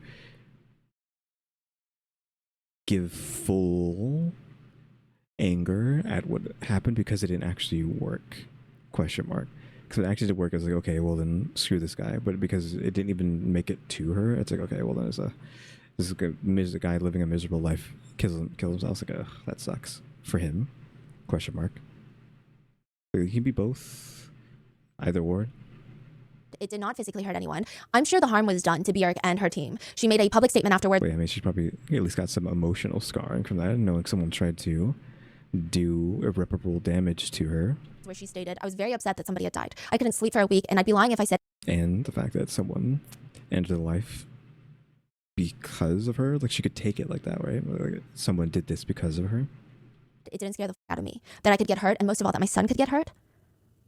give full anger at what happened because it didn't actually work. ? Because if it actually did work, it's like, okay, well then screw this guy. But because it didn't even make it to her, it's like, okay, well then this is a guy living a miserable life, kills himself. It's like, that sucks for him. ? It can be both, either or. It did not physically hurt anyone. I'm sure the harm was done to Björk and her team. She made a public statement afterwards. Wait, I mean, she probably at least got some emotional scarring from that, knowing someone tried to do irreparable damage to her. Where she stated, I was very upset that somebody had died. I couldn't sleep for a week, and I'd be lying if I said... And the fact that someone ended her life because of her, like she could take it like that, right? Like someone did this because of her. It didn't scare the out of me that I could get hurt, and most of all, that my son could get hurt.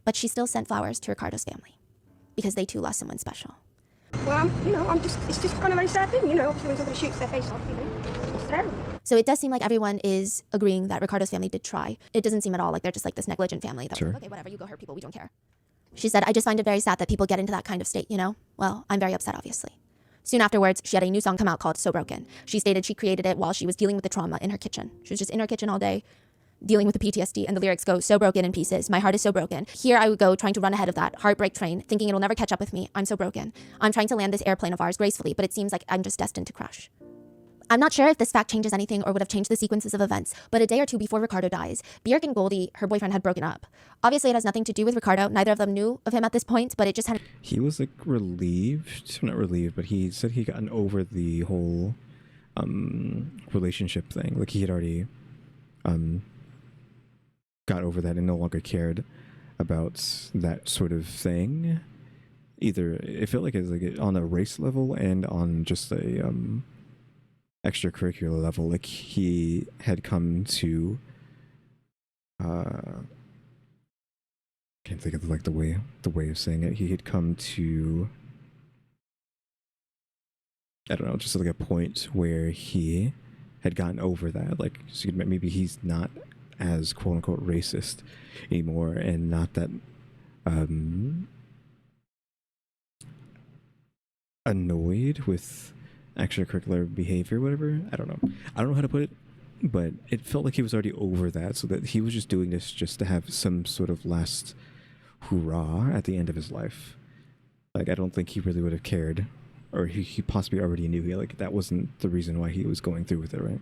But she still sent flowers to Ricardo's family because they too lost someone special. Well, it's just kind of a very sad thing, obviously when somebody shoots their face off, it's terrible. So it does seem like everyone is agreeing that Ricardo's family did try. It doesn't seem at all like they're just like this negligent family that, okay, whatever, you go hurt people, we don't care. She said, I just find it very sad that people get into that kind of state, Well, I'm very upset, obviously. Soon afterwards, she had a new song come out called So Broken. She stated she created it while she was dealing with the trauma in her kitchen. She was just in her kitchen all day, dealing with the PTSD, and the lyrics go, so broken in pieces. My heart is so broken. Here I would go trying to run ahead of that heartbreak train, thinking it'll never catch up with me. I'm so broken. I'm trying to land this airplane of ours gracefully, but it seems like I'm just destined to crash. I'm not sure if this fact changes anything or would have changed the sequences of events, but a day or two before Ricardo dies, Björk and Goldie, her boyfriend, had broken up. Obviously, it has nothing to do with Ricardo. Neither of them knew of him at this point, but it just had... He was like relieved, not relieved, but he said he'd gotten over the whole relationship thing. Like he had already got over that and no longer cared about that sort of thing. Either it felt like it's like on a race level and on just a extracurricular level, like he had come to can't think of like the way of saying it. He had come to, I don't know, just like a point where he had gotten over that. Like, so maybe he's not as quote unquote racist anymore, and not that annoyed with extracurricular behavior, whatever. I don't know how to put it, but it felt like he was already over that, so that he was just doing this just to have some sort of last hurrah at the end of his life. Like, I don't think he really would have cared, or he possibly already knew like that wasn't the reason why he was going through with it, right?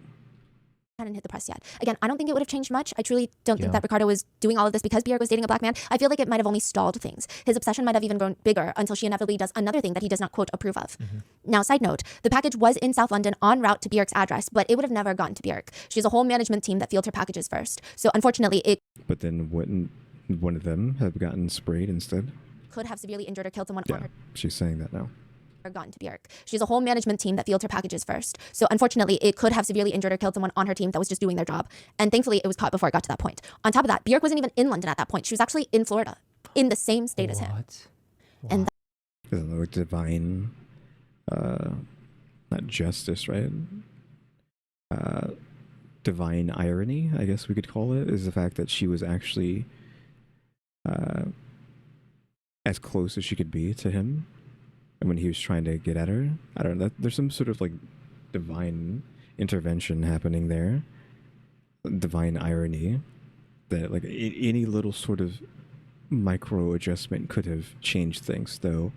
Hadn't hit the press yet. Again, I don't think it would have changed much. I truly don't think Yeah. that Ricardo was doing all of this because Bjork was dating a black man. I feel like it might have only stalled things. His obsession might have even grown bigger until she inevitably does another thing that he does not, quote, approve of. Now, side note, the package was in South London en route to Bjork's address, but it would have never gotten to Bjork. She has a whole management team that fields her packages first. So unfortunately, it But then wouldn't one of them have gotten sprayed instead? could have severely injured or killed someone on Yeah, her she's saying that now. gotten to Bjork. She has a whole management team that fields her packages first. So unfortunately, it could have severely injured or killed someone on her team that was just doing their job. And thankfully, it was caught before it got to that point. On top of that, Bjork wasn't even in London at that point. She was actually in Florida, in the same state as him. What? And Isn't that like divine, not justice, right? Divine irony, I guess we could call it, is the fact that she was actually as close as she could be to him, and when he was trying to get at her, I don't know. There's some sort of like divine intervention happening there, divine irony, that like any little sort of micro adjustment could have changed things. Though,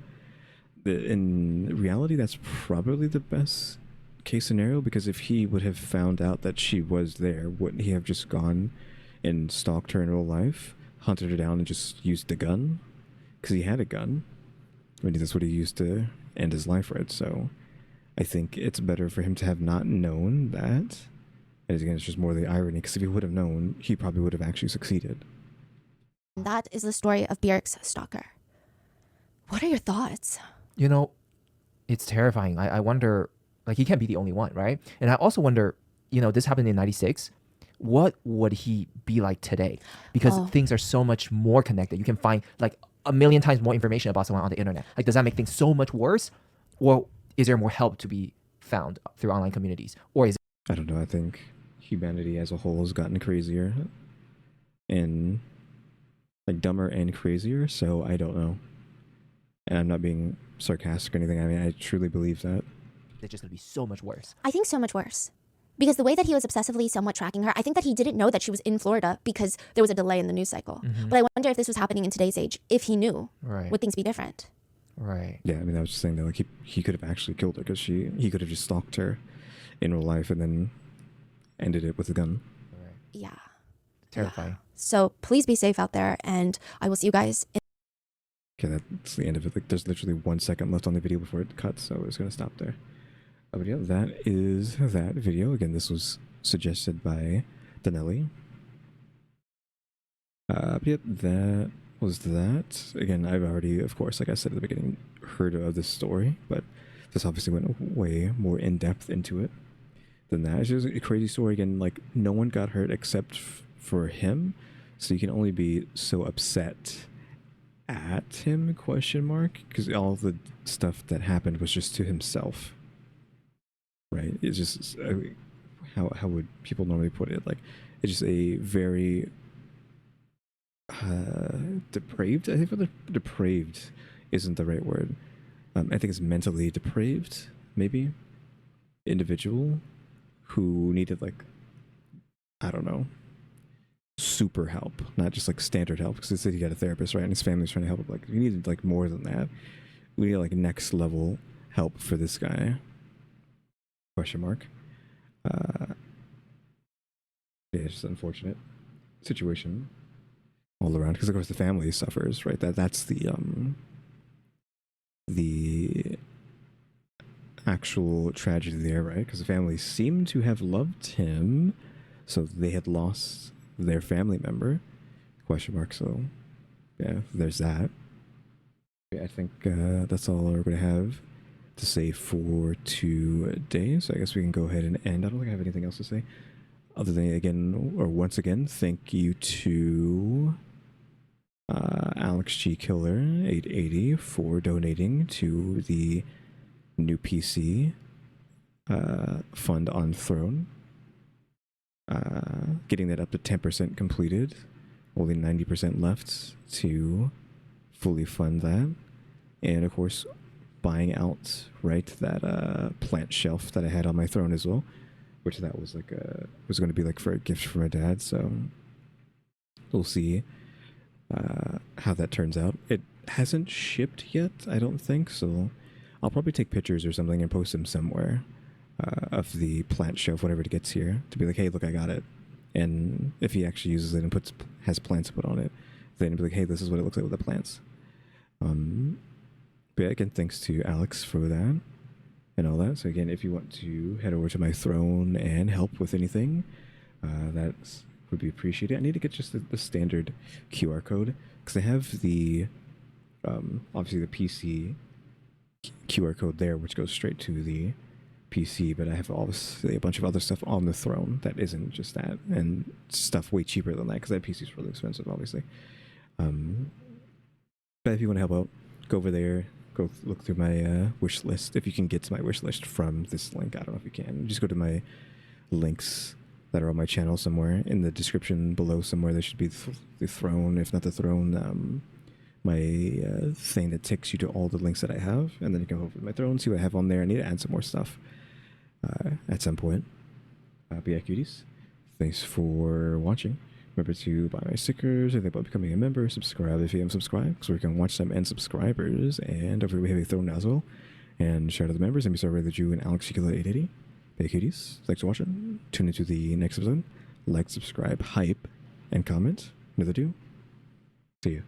in reality, that's probably the best case scenario, because if he would have found out that she was there, wouldn't he have just gone and stalked her in real life, hunted her down, and just used the gun? Because he had a gun. I mean, that's what he used to end his life with. So I think it's better for him to have not known that. And again, it's just more the irony, because if he would have known, he probably would have actually succeeded. that is the story of Bjork's stalker. What are your thoughts? You know, it's terrifying. I wonder, like, he can't be the only one, right? And I also wonder, you know, this happened in 96. What would he be like today? Because things are so much more connected. You can find like a million times more information about someone on the internet. Like, does that make things so much worse? Or is there more help to be found through online communities? Or is I don't know. I think humanity as a whole has gotten crazier, and like dumber and crazier. So I don't know. And I'm not being sarcastic or anything. I mean, I truly believe that. it just going to be so much worse? I think so much worse. Because the way that he was obsessively somewhat tracking her, I think that he didn't know that she was in Florida because there was a delay in the news cycle. But I wonder if this was happening in today's age. If he knew, Right. would things be different? Right. Yeah, I mean, I was just saying that like he could have actually killed her, because he could have just stalked her in real life and then ended it with a gun. Right. Yeah. Terrifying. So please be safe out there, and I will see you guys in Okay, that's the end of it. Like, there's literally 1 second left on the video before it cuts, so it's gonna stop there. But yeah, that is that video. Again, this was suggested by Danelli. But yep, that was that. Again, I've already, of course, like I said at the beginning, heard of this story, but this obviously went way more in depth into it than that. It's just a crazy story. Again, like, no one got hurt except for him, so you can only be so upset at him, question mark, because all the stuff that happened was just to himself, right? It's just how would people normally put it? Like, it's just a very depraved, I think depraved isn't the right word. I think it's mentally depraved, maybe, individual who needed, like, I don't know, super help, not just like standard help, because he said he got a therapist, right, and his family's trying to help him. Like, we needed like more than that. We need like next level help for this guy, question mark. Yeah, it's just an unfortunate situation all around, because of course the family suffers, right? That's the actual tragedy there, right? Because the family seemed to have loved him, so they had lost their family member, question mark. So yeah, there's that. Yeah, I think that's all we're gonna have to say for today. So I guess we can go ahead and end. I don't think I have anything else to say. Other than, again, or once again, thank you to alexgkiller 880 for donating to the new PC fund on Throne. Getting that up to 10% completed. Only 90% left to fully fund that. And of course, buying out, right, that plant shelf that I had on my throne as well. Which that was like was going to be like for a gift for my dad, so we'll see how that turns out. It hasn't shipped yet, I don't think, so I'll probably take pictures or something and post them somewhere of the plant shelf whenever it gets here to be like, hey, look, I got it. And if he actually uses it and has plants put on it, then be like, hey, this is what it looks like with the plants. But yeah, again, thanks to Alex for that. And all that. So again, if you want to head over to my throne and help with anything, that would be appreciated. I need to get just the standard QR code because I have the obviously the PC QR code there, which goes straight to the PC. But I have obviously a bunch of other stuff on the throne that isn't just that, and stuff way cheaper than that because that PC is really expensive, obviously. But if you want to help out, go over there. Go look through my wish list. If you can get to my wish list from this link, I don't know if you can. Just go to my links that are on my channel somewhere. In the description below somewhere, there should be the throne. If not the throne, my thing that takes you to all the links that I have. And then you can go over to my throne, see what I have on there. I need to add some more stuff at some point. But yeah, cuties, thanks for watching. Remember to buy my stickers, and think about becoming a member, subscribe if you haven't subscribed, so we can watch them and subscribers, and over we have a throne now as well. And shout out to the members, EmmyStarr, RaleyDrew, and alexgkiller 880. Hey cuties, thanks for watching. Tune into the next episode. Like, subscribe, hype, and comment. Another do. See you.